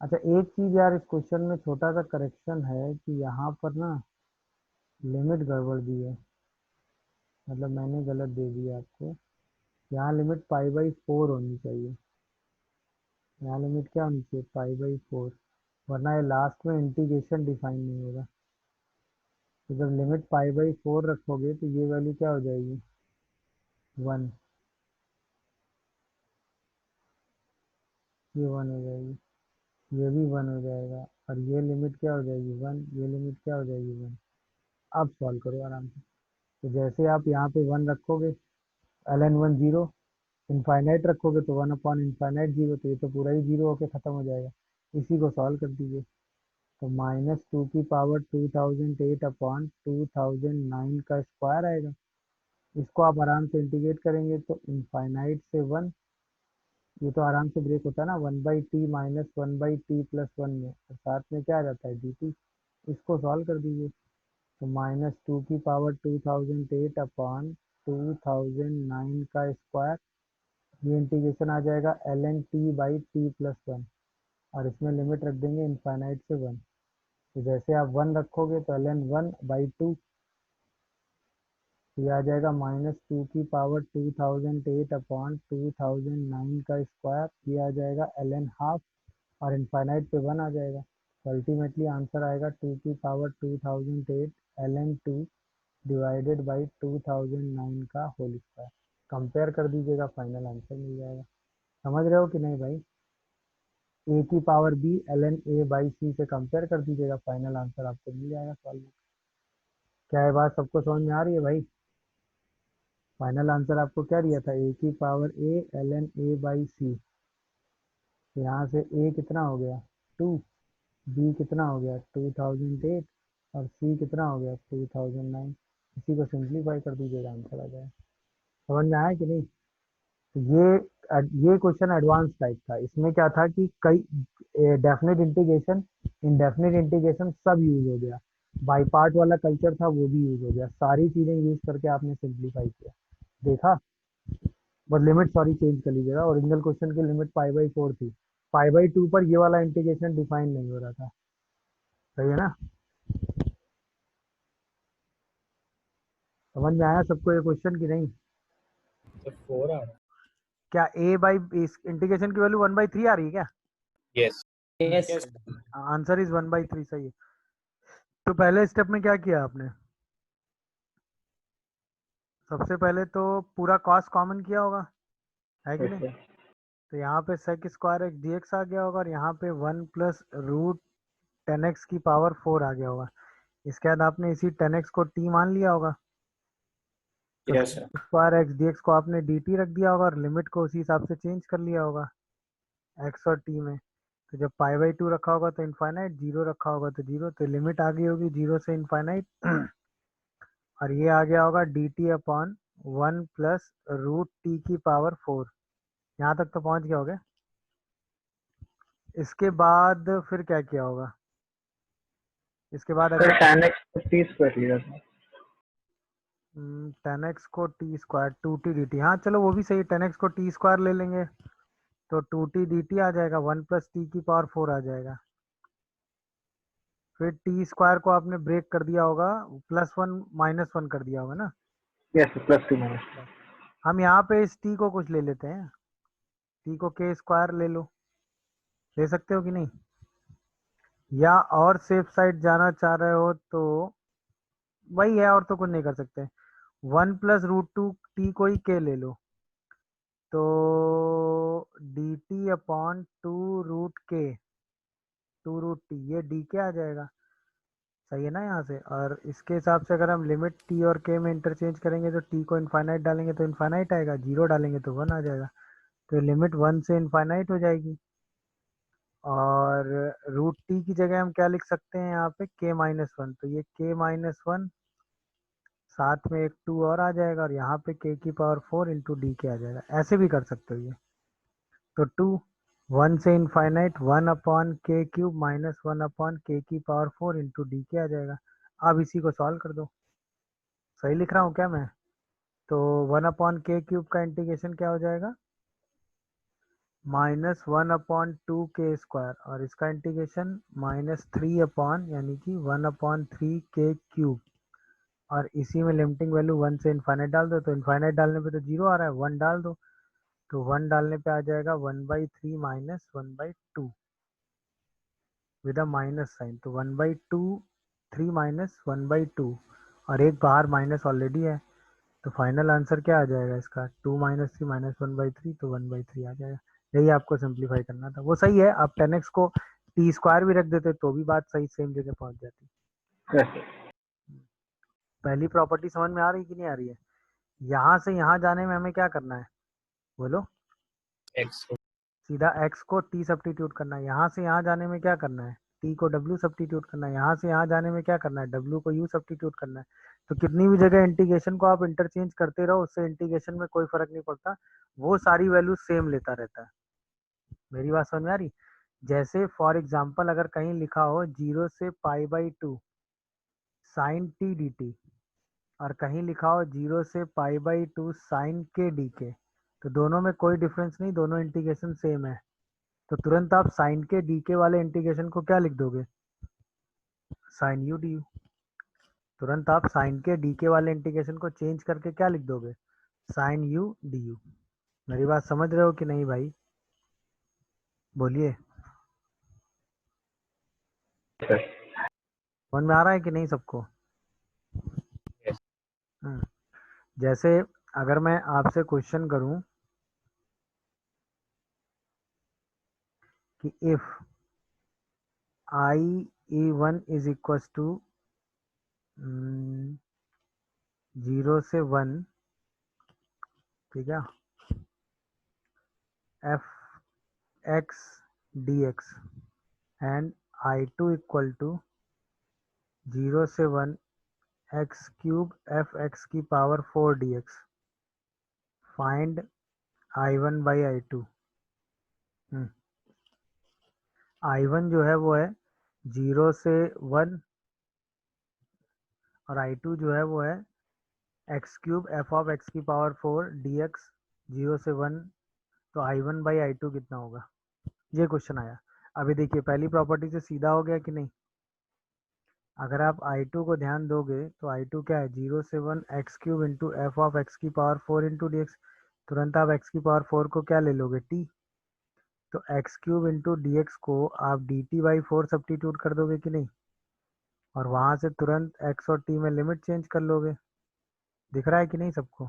अच्छा, एक चीज़ यार इस क्वेश्चन में छोटा सा करेक्शन है कि यहाँ पर ना लिमिट गड़बड़ दी है, मतलब मैंने गलत दे दिया आपको। यहाँ लिमिट π/4 होनी चाहिए, यहाँ लिमिट क्या होनी चाहिए, π/4, वरना ये लास्ट में इंटीग्रेशन डिफाइन नहीं होगा। तो जब लिमिट π/4 रखोगे तो ये वैल्यू क्या हो जाएगी, 1, ये 1 हो जाएगी, ये भी 1 हो जाएगा और ये लिमिट क्या हो जाएगी 1, ये लिमिट क्या हो जाएगी 1। अब सॉल्व करो आराम से। तो जैसे आप यहाँ पे 1 रखोगे, ln1 0, इनफाइनाइट रखोगे तो 1/इनफाइनाइट 0, तो ये तो पूरा ही 0 होके खत्म हो जाएगा। इसी को सॉल्व कर दीजिए। तो -2 की पावर 2008 अपॉन 2009 का स्क्वायर आएगा। इसको आप आराम से इंटीग्रेट करेंगे तो इनफाइनाइट से 1, ये तो आराम से ब्रेक होता है ना, 1/t माइनस 1/t+1 में, और साथ में क्या आ जाता है dt। इसको सॉल्व कर दीजिए। तो -2 की पावर 2008 अपॉन 2009 का स्क्वायर, ये इंटीग्रेशन आ जाएगा ln t/t+1, और इसमें लिमिट रख देंगे इनफाइनाइट से 1। तो जैसे आप 1 रखोगे तो ln1/2, ये आ जाएगा -2 की पावर 2008 अपॉन 2009 का स्क्वायर, ये आ जाएगा ln½ और इनफाइनाइट पे 1 आ जाएगा। तो अल्टीमेटली आंसर आएगा 2 की पावर 2008 ln2 डिवाइडेड बाई 2009 का होल स्क्वायर। कंपेयर कर दीजिएगा, फाइनल आंसर मिल जाएगा। समझ रहे हो कि नहीं भाई? a की पावर b ln a/c से कंपेयर कर दीजिएगा, फाइनल आंसर आपको मिल जाएगा सॉल्व में। क्या ये बात सबको समझ में आ रही है भाई? फाइनल आंसर आपको क्या दिया था? a की पावर a ln a/c। यहाँ से a कितना हो गया 2, b कितना हो गया 2008, और c कितना हो गया 2009। इसी को सिंप्लीफाई कर दीजिएगा, आंसर आ जाएगा। समझ में आया कि नहीं? तो ये क्वेश्चन एडवांस टाइप था। इसमें क्या था कि कई डेफिनेट इंटीग्रेशन, इनडेफिनेट इंटीग्रेशन सब यूज हो गया। बाई पार्ट वाला कल्चर था वो भी यूज हो गया। सारी चीजें यूज करके आपने सिंप्लीफाई किया, देखा। बस लिमिट सॉरी चेंज कर लीजिएगा। ओरिजिनल क्वेश्चन की लिमिट π/4 थी, π/2 पर ये वाला इंटीग्रेशन डिफाइन नहीं हो रहा था। सही है ना? समझ में आया सबको ये क्वेश्चन की नहीं? तो 4 आ रहा क्या इस इंटीग्रेशन की वैल्यू 1/3 आ रही है क्या? है। Yes Yes. आंसर इज 1/3, सही है। तो पहले स्टेप में क्या किया आपने? सबसे पहले तो पूरा कॉस कॉमन किया होगा, है कि Yes, नहीं? sir. तो यहाँ पे sec स्क्वायर एक्स dx आ गया होगा, और यहाँ पे 1 प्लस रूट 10x की पावर 4 आ गया होगा। इसके बाद आपने इसी 10x को t मान लिया होगा, तो Yes, sir. Square x dx को आपने dt रख दिया होगा, और लिमिट को उसी हिसाब से चेंज कर लिया होगा x और t में। तो जब π/2 रखा होगा तो इनफाइनाइट, 0 रखा होगा तो 0, तो लिमिट आ गई होगी 0 से इनफाइनाइट। और ये आ गया होगा dt upon 1 plus root t की पावर 4। यहाँ तक तो पहुँच गया होगा। इसके बाद फिर क्या किया होगा? इसके बाद Sir, अगर tan x को t square लिया था. 10x को टी स्क्वायर 2t dt, हाँ चलो वो भी सही है। 10x को टी स्क्वायर ले लेंगे तो 2t dt आ जाएगा, 1 प्लस टी की पावर 4 आ जाएगा। फिर टी स्क्वायर को आपने ब्रेक कर दिया होगा, +1 -1 कर दिया होगा ना। Yes, sir, +2 -2. हम यहाँ पे इस टी को कुछ ले लेते हैं, टी को के स्क्वायर ले लो, ले सकते हो कि नहीं? या और सेफ साइड जाना चाह रहे हो तो वही है, और तो कुछ नहीं कर सकते। 1 प्लस रूट 2 टी को ही के ले लो, तो डी टी अपॉन 2√टी, ये डी के आ जाएगा। सही है ना यहाँ से? और इसके हिसाब से अगर हम लिमिट टी और के में इंटरचेंज करेंगे तो टी को इनफाइनाइट डालेंगे तो इनफाइनाइट आएगा, 0 डालेंगे तो 1 आ जाएगा। तो लिमिट 1 से इनफाइनाइट हो जाएगी। और रूट टी की जगह हम क्या लिख सकते हैं यहाँ पे? k-1, तो ये k-1 साथ में एक 2 और आ जाएगा, और यहाँ पे k की पावर 4 इंटू डी के आ जाएगा। ऐसे भी कर सकते हो ये। तो 2, 1 से इनफाइनाइट 1/k³ माइनस 1/k की पावर 4 इंटू डी के आ जाएगा। अब इसी को सॉल्व कर दो। सही लिख रहा हूँ क्या मैं? तो 1/k³ का इंटीग्रेशन क्या हो जाएगा? -1/2k², और इसका इंटीग्रेशन -3 यानी कि 1/3k³। और इसी में लिमिटिंग वैल्यू 1 से इनफाइनाइट डाल दो, तो इनफाइनाइट डालने पे तो 0 आ रहा है, 1 डाल दो, तो 1 डालने पे आ जाएगा 1/3 minus 1/2 with a minus sign. तो 1/2 3 माइनस 1/2, और एक बाहर माइनस ऑलरेडी है। तो फाइनल आंसर क्या आ जाएगा इसका? 2 - 3 - 1/3, तो 1/3 आ जाएगा। यही आपको सिंप्लीफाई करना था। वो सही है, आप 10x को टी स्क्वायर भी रख देते तो भी बात सही सेम जगह पहुंच जाती। Yes, sir. पहली प्रॉपर्टी समझ में आ रही कि नहीं आ रही है? यहाँ से यहाँ जाने में हमें क्या करना है बोलो? x को सीधा x को t सब्स्टिट्यूट करना है। यहाँ से यहाँ जाने में क्या करना है? t को w सब्स्टिट्यूट करना है। यहाँ से यहाँ जाने में क्या करना है? w को u सब्स्टिट्यूट करना है। तो कितनी भी जगह इंटीग्रेशन को आप इंटरचेंज करते रहो, उससे इंटीग्रेशन में कोई फर्क नहीं पड़ता, वो सारी वैल्यू सेम लेता रहता है। मेरी बात समझ में आ रही? जैसे फॉर एग्जाम्पल अगर कहीं लिखा हो 0 से π/2 साइन t dt, और कहीं लिखा हो 0 से π/2 साइन k dk, तो दोनों में कोई डिफरेंस नहीं, दोनों इंटीग्रेशन सेम है। तो तुरंत आप साइन के डी के वाले इंटीग्रेशन को क्या लिख दोगे? Sine u d u. तुरंत आप साइन के डी के वाले इंटीग्रेशन को चेंज करके क्या लिख दोगे? Sine u d u. मेरी बात समझ रहे हो कि नहीं भाई? बोलिए, सर। समझ में आ रहा है कि नहीं सबको? yes जैसे अगर मैं आपसे क्वेश्चन करूं कि if i(e1) is equal to 0 से 1, ठीक है, f x D x and i2 equal to 0 से 1 एक्स क्यूब एफ एक्स की power 4 d x, find i1 by i2। i1 जो है वो है 0 से 1 और i2 जो है वो है x cube F of x की पावर 4 डी एक्स 0 से 1। तो i1 बाई i2 कितना होगा? ये क्वेश्चन आया। अभी देखिए पहली प्रॉपर्टी से सीधा हो गया कि नहीं? अगर आप i2 को ध्यान दोगे तो i2 क्या है? 0 से 1 x cube into F of x की पावर 4 इंटू डी एक्स। तुरंत आप एक्स की पावर 4 को क्या ले लोगे? t। तो x cube into D x को आप डी टी बाई 4 सब्स्टिट्यूट कर दोगे कि नहीं? और वहां से तुरंत x और t में लिमिट चेंज कर लोगे। दिख रहा है कि नहीं सबको?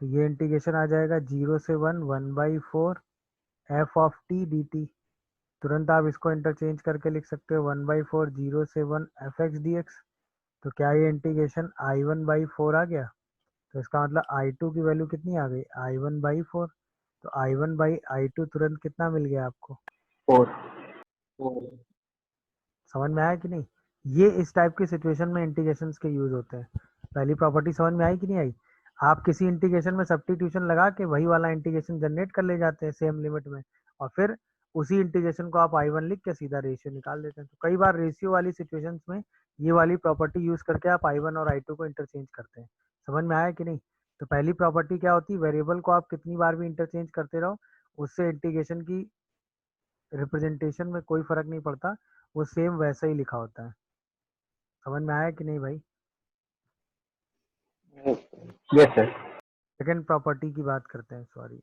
तो ये इंटीग्रेशन आ जाएगा 0 से 1 F of T D T. तुरंत आप इसको इंटरचेंज करके लिख सकते हो 1/4 0 से 1 एफ एक्स डी एक्स। तो क्या ये इंटीग्रेशन i1/4 आ गया? तो इसका मतलब i2 की वैल्यू कितनी आ गई? i1/4। तो i1/i2 तुरंत कितना मिल गया आपको? 4. समझ में आया कि नहीं? ये इस टाइप की सिचुएशन में इंटीग्रेशंस के यूज होते हैं। पहली प्रॉपर्टी समझ में आई कि नहीं आई? आप किसी इंटीग्रेशन में सब्स्टिट्यूशन लगा के वही वाला इंटीग्रेशन जनरेट कर ले जाते हैं सेम लिमिट में, और फिर उसी इंटीग्रेशन को आप i1 लिख के सीधा रेशियो निकाल देते हैं। तो कई बार रेशियो वाली सिचुएशंस में ये वाली प्रॉपर्टी यूज करके आप i1 और i2 को इंटरचेंज करते हैं। समझ में आया कि नहीं? तो पहली प्रॉपर्टी क्या होती है? वेरिएबल को आप कितनी बार भी इंटरचेंज करते रहो, उससे इंटीग्रेशन की रिप्रेजेंटेशन में कोई फर्क नहीं पड़ता, वो सेम वैसा ही लिखा होता है। समझ में आया कि नहीं भाई? Yes, sir. सेकंड प्रॉपर्टी की बात करते हैं, सॉरी।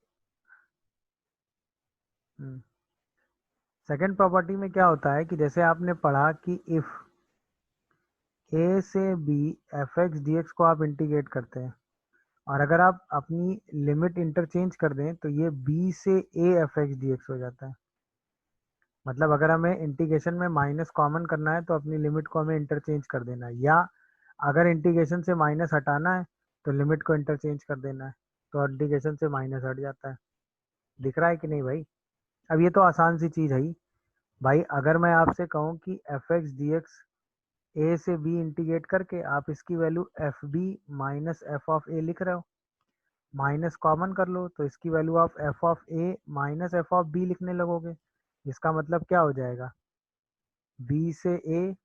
सेकंड प्रॉपर्टी में क्या होता है कि जैसे आपने पढ़ा कि इफ a से b F x D x को आप इंटीग्रेट करते हैं, और अगर आप अपनी लिमिट इंटरचेंज कर दें तो ये b से a F x D x हो जाता है। मतलब अगर हमें इंटीग्रेशन में माइनस कॉमन करना है तो अपनी लिमिट को हमें इंटरचेंज कर देना है, या अगर इंटीग्रेशन से माइनस हटाना है तो लिमिट को इंटरचेंज कर देना है, तो इंटीग्रेशन से माइनस हट जाता है। दिख रहा है कि नहीं भाई? अब ये तो आसान सी चीज़ है ही भाई। अगर मैं आपसे कहूँ कि F x D X A से बी इंटीग्रेट करके आप इसकी value F B minus F of A लिख रहे हो, माइनस कॉमन कर लो तो इसकी वैल्यू आप f of a minus F of b लिखने लगोगे। इसका मतलब क्या हो जाएगा? बी से a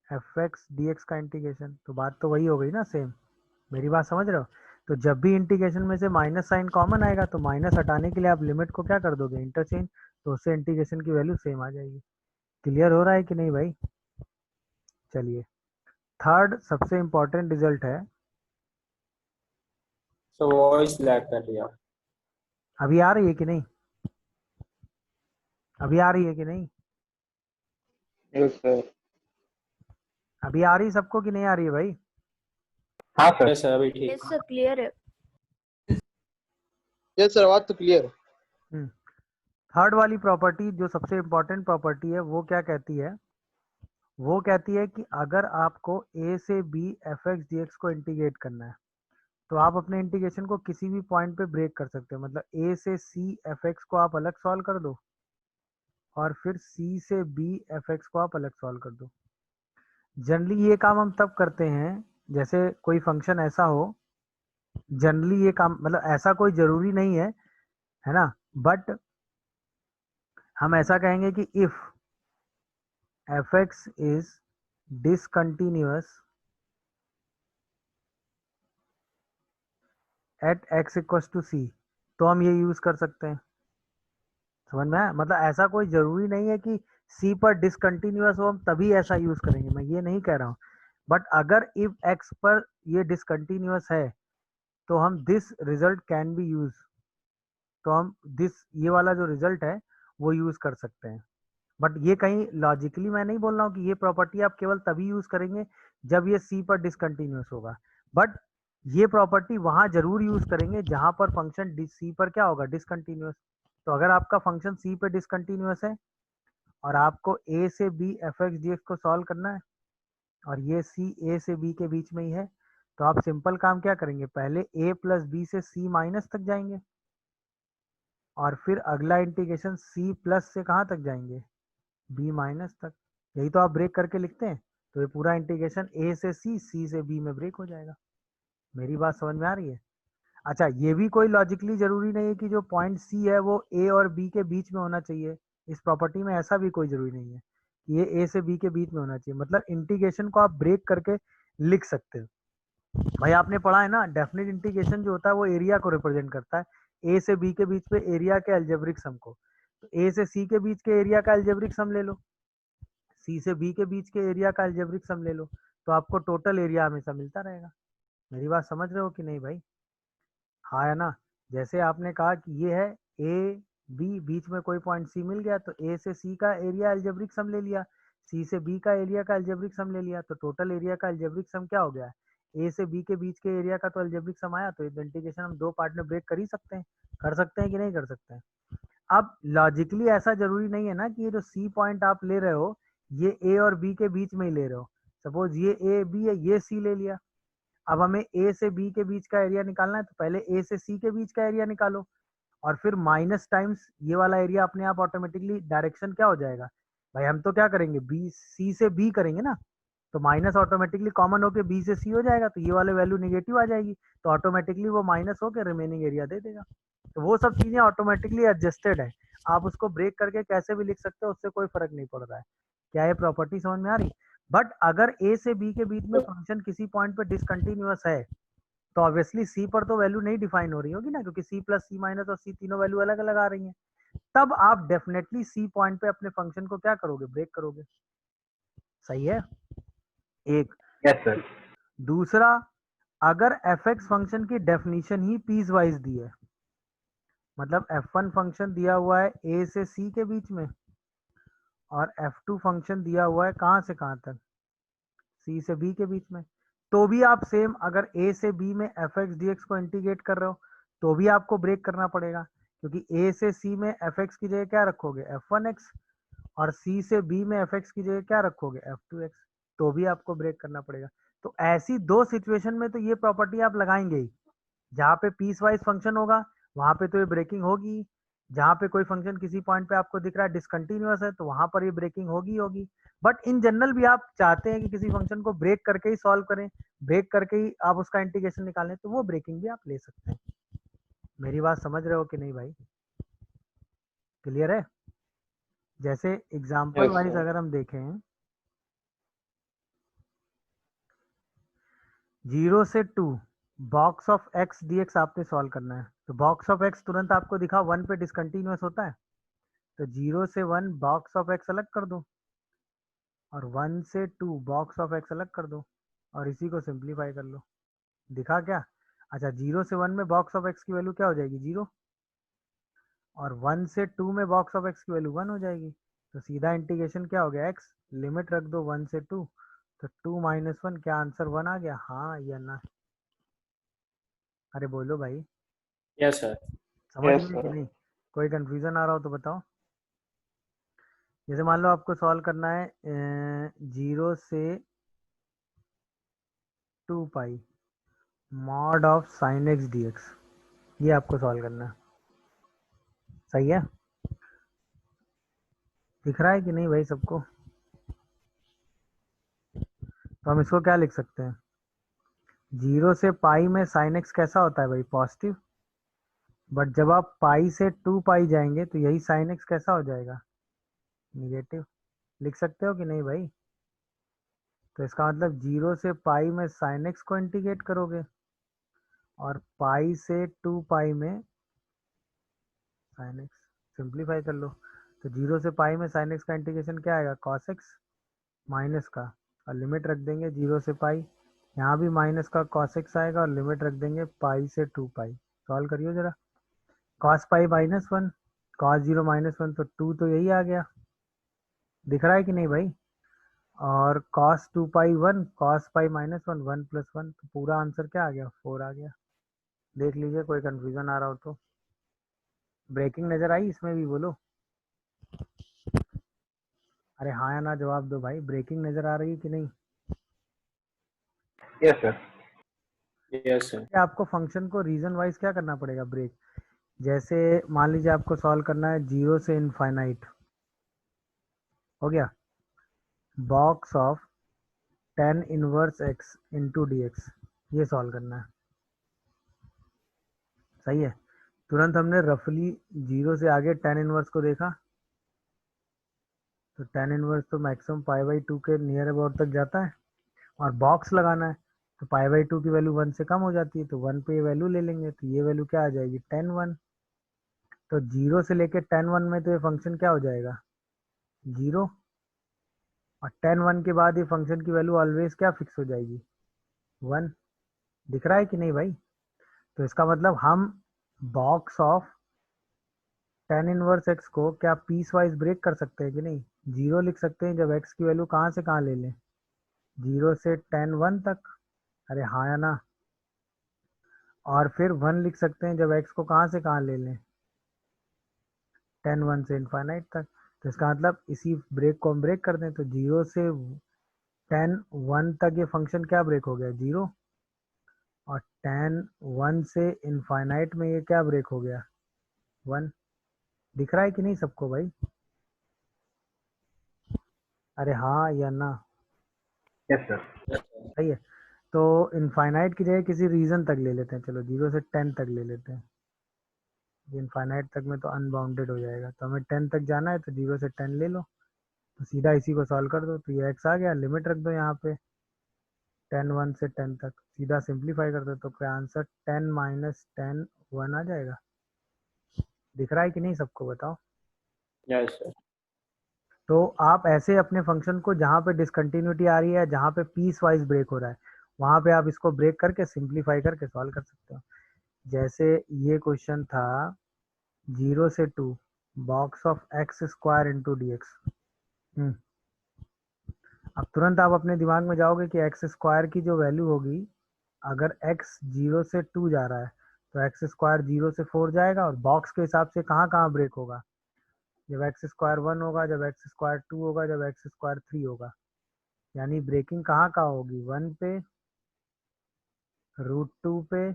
f x D x का इंटीग्रेशन। तो बात तो वही हो गई ना सेम। मेरी बात समझ रहे हो? तो जब भी इंटीग्रेशन में से माइनस साइन कॉमन आएगा तो माइनस हटाने के लिए आप लिमिट को क्या कर दोगे? इंटरचेंज। तो उससे इंटीग्रेशन की वैल्यू सेम आ जाएगी। क्लियर हो रहा है कि नहीं भाई? चलिए, थर्ड सबसे इंपॉर्टेंट रिजल्ट है। So वॉइस लैग कर रही है। अभी आ रही है कि नहीं? अभी आ रही है कि नहीं? Yes, sir. अभी आ रही सबको कि नहीं आ रही है भाई? हाँ सर. Yes, sir, अभी ठीक। यस सर क्लियर है। यस सर, आवाज तो क्लियर है। थर्ड वाली प्रॉपर्टी जो सबसे इंपॉर्टेंट प्रॉपर्टी है वो क्या कहती है? वो कहती है कि अगर आपको a से b fx dx को इंटीग्रेट करना है तो आप अपने इंटीग्रेशन को किसी भी पॉइंट पे ब्रेक कर सकते हो। मतलब a से c fx को आप अलग सॉल्व कर दो और फिर c से b fx को आप अलग सॉल्व कर दो। जनरली ये काम हम तब करते हैं जैसे कोई फंक्शन ऐसा हो, जनरली ये काम मतलब ऐसा कोई जरूरी नहीं है ना, बट हम ऐसा कहेंगे कि if fx is discontinuous at x equals to c, तो हम ये यूज कर सकते हैं। समझ में आया? मतलब ऐसा कोई जरूरी नहीं है कि c पर डिसकंटिन्यूअस हो हम तभी ऐसा यूज करेंगे, मैं ये नहीं कह रहा हूँ। बट अगर इफ x पर ये डिसकंटिन्यूअस है तो हम this result can be use, तो हम दिस ये वाला जो रिजल्ट है वो यूज कर सकते हैं। बट ये कहीं लॉजिकली मैं नहीं बोल रहा हूँ कि ये प्रॉपर्टी आप केवल तभी यूज करेंगे जब ये सी पर डिसकंटिन्यूअस होगा, बट ये प्रॉपर्टी वहां जरूर यूज करेंगे जहां पर फंक्शन सी पर क्या होगा, डिसकंटिन्यूअस। तो अगर आपका फंक्शन सी पर डिसकंटिन्यूअस है और आपको ए से B F x D x को सॉल्व करना है और ये सी ए से बी के बीच में ही है, तो आप सिंपल काम क्या करेंगे, पहले ए प्लस बी से सी माइनस तक जाएंगे और फिर अगला इंटीग्रेशन सी प्लस से कहाँ तक जाएंगे, बी माइनस तक। यही तो आप ब्रेक करके लिखते हैं, तो ये पूरा इंटीग्रेशन ए से सी से बी में ब्रेक हो जाएगा। मेरी बात समझ में आ रही है? अच्छा, ये भी कोई लॉजिकली जरूरी नहीं है कि जो पॉइंट सी है वो ए और बी के बीच में होना चाहिए। इस प्रॉपर्टी में ऐसा भी कोई जरूरी नहीं है कि ये ए से बी के बीच में होना चाहिए। मतलब इंटीग्रेशन को आप ब्रेक करके लिख सकते हो। भाई आपने पढ़ा है ना, डेफिनेट इंटीग्रेशन जो होता है वो एरिया को रिप्रेजेंट करता है। ए से बी के बीच में एरिया के अलजेब्रिक सम को, तो ए से सी के बीच के एरिया का अलजेब्रिक सम ले लो, सी से बी के बीच के एरिया का अलजेब्रिक सम ले लो, तो आपको टोटल एरिया हमेशा मिलता रहेगा। मेरी बात समझ रहे हो कि नहीं भाई? हाँ है ना। जैसे आपने कहा कि ये है ए बी, बीच में कोई पॉइंट सी मिल गया तो ए से सी का एरिया अलजेब्रिक सम ले लिया, सी से बी का एरिया का अलजेब्रिक सम ले लिया, तो टोटल एरिया का अलजेब्रिक सम क्या हो गया, ए से बी के बीच के एरिया का तो अलजेब्रिक सम आया। तो इंटीग्रेशन हम दो पार्ट में ब्रेक कर ही सकते हैं, कर सकते हैं कि नहीं कर सकते हैं? अब लॉजिकली ऐसा जरूरी नहीं है ना कि ये जो सी पॉइंट आप ले रहे हो ये ए और बी के बीच में ही ले रहे हो। सपोज ये ए बी है, ये सी ले लिया, अब हमें ए से बी के बीच का एरिया निकालना है, तो पहले ए से सी के बीच का एरिया निकालो और फिर माइनस टाइम्स ये वाला एरिया अपने आप ऑटोमेटिकली डायरेक्शन क्या हो जाएगा, भाई हम तो क्या करेंगे, बी सी से बी करेंगे ना, तो माइनस ऑटोमेटिकली कॉमन होके बी से सी हो जाएगा, तो ये वाले वैल्यू निगेटिव आ जाएगी, तो ऑटोमेटिकली वो माइनस होके रिमेनिंग एरिया दे देगा। तो वो सब चीजें ऑटोमेटिकली एडजस्टेड है, आप उसको ब्रेक करके कैसे भी लिख सकते हो, उससे कोई फर्क नहीं पड़ रहा है। क्या ये प्रॉपर्टी समझ में आ रही? बट अगर ए से बी के बीच में फंक्शन किसी पॉइंट पे डिसकंटिन्यूअस है तो ऑब्वियसली सी पर तो वैल्यू नहीं डिफाइन हो रही होगी ना, क्योंकि सी प्लस सी माइनस और सी तीनों वैल्यू अलग अलग आ रही हैं। तब आप डेफिनेटली सी पॉइंट पे अपने फंक्शन को क्या करोगे, ब्रेक करोगे। सही है एक। Yes, sir. दूसरा, अगर एफ एक्स फंक्शन की डेफिनेशन ही पीस वाइज दी है, मतलब f1 फंक्शन दिया हुआ है a से c के बीच में और f2 फंक्शन दिया हुआ है कहाँ से कहाँ तक, c से b के बीच में, तो भी आप सेम अगर a से b में एफ एक्स डी एक्स को इंटीग्रेट कर रहे हो तो भी आपको ब्रेक करना पड़ेगा, क्योंकि a से c में एफ एक्स की जगह क्या रखोगे, f1x, और c से b में एफ एक्स की जगह क्या रखोगे, f2x, तो भी आपको ब्रेक करना पड़ेगा। तो ऐसी दो सिचुएशन में तो ये प्रॉपर्टी आप लगाएंगे ही, जहाँ पे पीस वाइज फंक्शन होगा वहां पे तो ये ब्रेकिंग होगी, जहाँ पे कोई फंक्शन किसी पॉइंट पे आपको दिख रहा है डिसकंटिन्यूअस है तो वहां पर ये ब्रेकिंग होगी होगी। बट इन जनरल भी आप चाहते हैं कि किसी फंक्शन को ब्रेक करके ही सॉल्व करें, ब्रेक करके ही आप उसका इंटीग्रेशन निकालें, तो वो ब्रेकिंग भी आप ले सकते हैं। मेरी बात समझ रहे हो कि नहीं भाई? क्लियर है? जैसे एग्जाम्पल Yes, वाइज sir. अगर हम देखें, 0 से 2 box of x D x आपने सॉल्व करना है, तो बॉक्स ऑफ एक्स तुरंत आपको दिखा 1 पे डिसकंटिन्यूअस होता है, तो 0 से 1 बॉक्स ऑफ एक्स अलग कर दो और 1 से 2 बॉक्स ऑफ एक्स अलग कर दो और इसी को सिंप्लीफाई कर लो। दिखा क्या? अच्छा, 0 से 1 में बॉक्स ऑफ एक्स की वैल्यू क्या हो जाएगी, 0, और 1 से 2 में बॉक्स ऑफ एक्स की वैल्यू 1 हो जाएगी, तो सीधा इंटीग्रेशन क्या हो गया, एक्स लिमिट रख दो 1 से 2, तो 2 माइनस 1, क्या आंसर 1 आ गया, हाँ या ना? अरे बोलो भाई, Yes, sir. समझ Yes, में कि sir. नहीं? कोई कंफ्यूजन आ रहा हो तो बताओ। जैसे मान लो आपको सॉल्व करना है 0 से 2 pi mod of sine X D x, ये आपको सॉल्व करना है। सही है, दिख रहा है कि नहीं भाई सबको? तो हम इसको क्या लिख सकते हैं, 0 से पाई में साइन एक्स कैसा होता है भाई, पॉजिटिव। बट जब आप पाई से 2 पाई जाएंगे तो यही साइन एक्स कैसा हो जाएगा, निगेटिव। लिख सकते हो कि नहीं भाई? तो इसका मतलब 0 से पाई में साइन एक्स को इंटीग्रेट करोगे और पाई से 2 पाई में साइन एक्स, सिंप्लीफाई कर लो। तो 0 से पाई में साइन एक्स का इंटीग्रेशन क्या आएगा, कॉस एक्स माइनस का, और लिमिट रख देंगे 0 से पाई, यहाँ भी माइनस का कॉस एक्स आएगा और लिमिट रख देंगे पाई से 2 पाई। सॉल्व करिए जरा, कॉस पाई -1, कॉस 0 -1 तो 2 तो यही आ गया, दिख रहा है कि नहीं भाई? और cos 2 पाई 1, cos पाई -1, 1 + 1, तो पूरा आंसर क्या आ गया, 4 आ गया। देख लीजिए, कोई कंफ्यूजन आ रहा हो तो। ब्रेकिंग नजर आई इसमें भी, बोलो अरे हाँ या ना जवाब दो भाई, ब्रेकिंग नजर आ रही है कि नहीं? Yes, sir. Yes, sir. आपको फंक्शन को रीजन वाइज क्या करना पड़ेगा, ब्रेक। जैसे मान लीजिए आपको सॉल्व करना है 0 से इनफाइनाइट, हो गया, box of tan inverse x into D x, ये सॉल्व करना है। सही है, तुरंत हमने रफली 0 से आगे tan इनवर्स को देखा, तो tan इनवर्स तो मैक्सिमम π/2 के नियर अबाउट तक जाता है, और बॉक्स लगाना है तो π/2 की वैल्यू 1 से कम हो जाती है, तो 1 पे ये वैल्यू ले लेंगे, तो ये वैल्यू क्या आ जाएगी, tan 1। तो 0 से लेके tan 1 में तो ये फंक्शन क्या हो जाएगा, 0, और tan 1 के बाद ये फंक्शन की वैल्यू ऑलवेज क्या फिक्स हो जाएगी, 1। दिख रहा है कि नहीं भाई? तो इसका मतलब हम box of tan inverse x को क्या पीस वाइज ब्रेक कर सकते हैं कि नहीं? 0 लिख सकते हैं जब x की वैल्यू कहाँ से कहाँ ले लें, 0 से tan 1 तक, अरे हाँ या ना, और फिर 1 लिख सकते हैं जब x को कहाँ से कहाँ ले लें, tan 1 से इनफाइनाइट तक। तो इसका मतलब इसी ब्रेक को हम ब्रेक कर दें, तो 0 से tan 1 तक ये फंक्शन क्या ब्रेक हो गया, 0, और tan 1 से इनफाइनाइट में ये क्या ब्रेक हो गया, 1। दिख रहा है कि नहीं सबको भाई? अरे हाँ या ना? Yes, sir. सही है, तो इनफाइनाइट की जगह किसी रीजन तक ले लेते हैं, चलो 0 से 10 तक ले लेते हैं, इनफाइनाइट तक में तो अनबाउंडेड हो जाएगा, तो हमें 10 तक जाना है, तो 0 से 10 ले लो, तो सीधा इसी को सॉल्व कर दो, तो ये x आ गया, लिमिट रख दो यहाँ पे 10 1 से 10 तक, सीधा सिंप्लीफाई कर दो, तो क्या आंसर 10 - 10 1 आ जाएगा। दिख रहा है कि नहीं सबको, बताओ। Yes, sir. तो आप ऐसे अपने फंक्शन को जहाँ पे डिसकंटिन्यूटी आ रही है, जहाँ पे पीस वाइज ब्रेक हो रहा है, वहाँ पे आप इसको ब्रेक करके सिंप्लीफाई करके सॉल्व कर सकते हो। जैसे ये क्वेश्चन था 0 से 2 box of x² into D x. अब तुरंत आप अपने दिमाग में जाओगे कि x² की जो वैल्यू होगी, अगर x 0 से 2 जा रहा है तो x² 0 से 4 जाएगा, और बॉक्स के हिसाब से कहाँ कहाँ ब्रेक होगा, जब x² 1 होगा, जब x² 2 होगा, जब x² 3 होगा, यानी ब्रेकिंग कहाँ कहाँ होगी, 1 पे, √2 पे,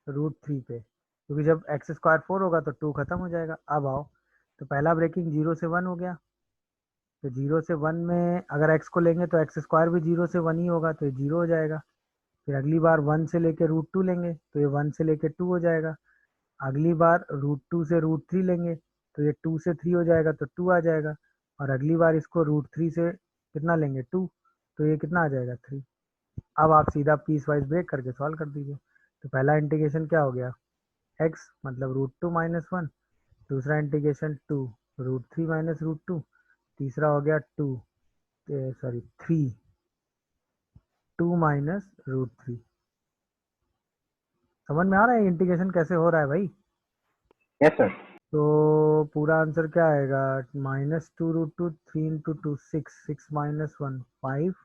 √3 पे, क्योंकि जब x² 4 होगा तो 2 खत्म हो जाएगा। अब आओ, तो पहला ब्रेकिंग 0 से 1 हो गया, तो 0 से 1 में अगर x को लेंगे तो x² भी 0 से 1 ही होगा, तो ये 0 हो जाएगा। फिर अगली बार 1 से लेके √2 लेंगे तो ये 1 से लेके 2 हो जाएगा। अगली बार √2 से √3 लेंगे तो ये 2 से 3 हो जाएगा, तो 2 आ जाएगा। और अगली बार इसको √3 से कितना लेंगे, 2, तो ये कितना आ जाएगा, 3। अब आप सीधा पीस वाइज ब्रेक करके सॉल्व कर दीजिए। तो पहला इंटीग्रेशन क्या हो गया, x मतलब √2 - 1, दूसरा इंटीग्रेशन 2 √3 - √2, तीसरा हो गया 3 2 - √3। समझ में आ रहा है इंटीग्रेशन कैसे हो रहा है भाई? Yes, sir. तो पूरा आंसर क्या आएगा, -2 √2, 3 × 2 6, 6 - 1 5,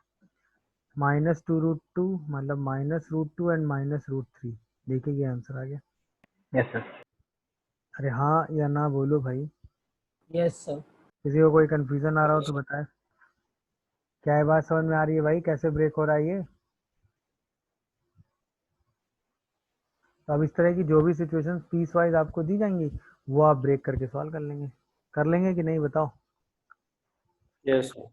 -2 √2 मतलब -√2 एंड -√3। देखिए ये आंसर आ गया। Yes, sir. अरे हाँ या ना बोलो भाई। Yes, sir. किसी को कोई कंफ्यूजन आ रहा हो तो बताए। क्या ये बात समझ में आ रही है भाई, कैसे ब्रेक हो रहा है ये? तो अब इस तरह की जो भी सिचुएशन पीस वाइज आपको दी जाएंगी वो आप ब्रेक करके सॉल्व कर लेंगे कि नहीं, बताओ। Yes, sir.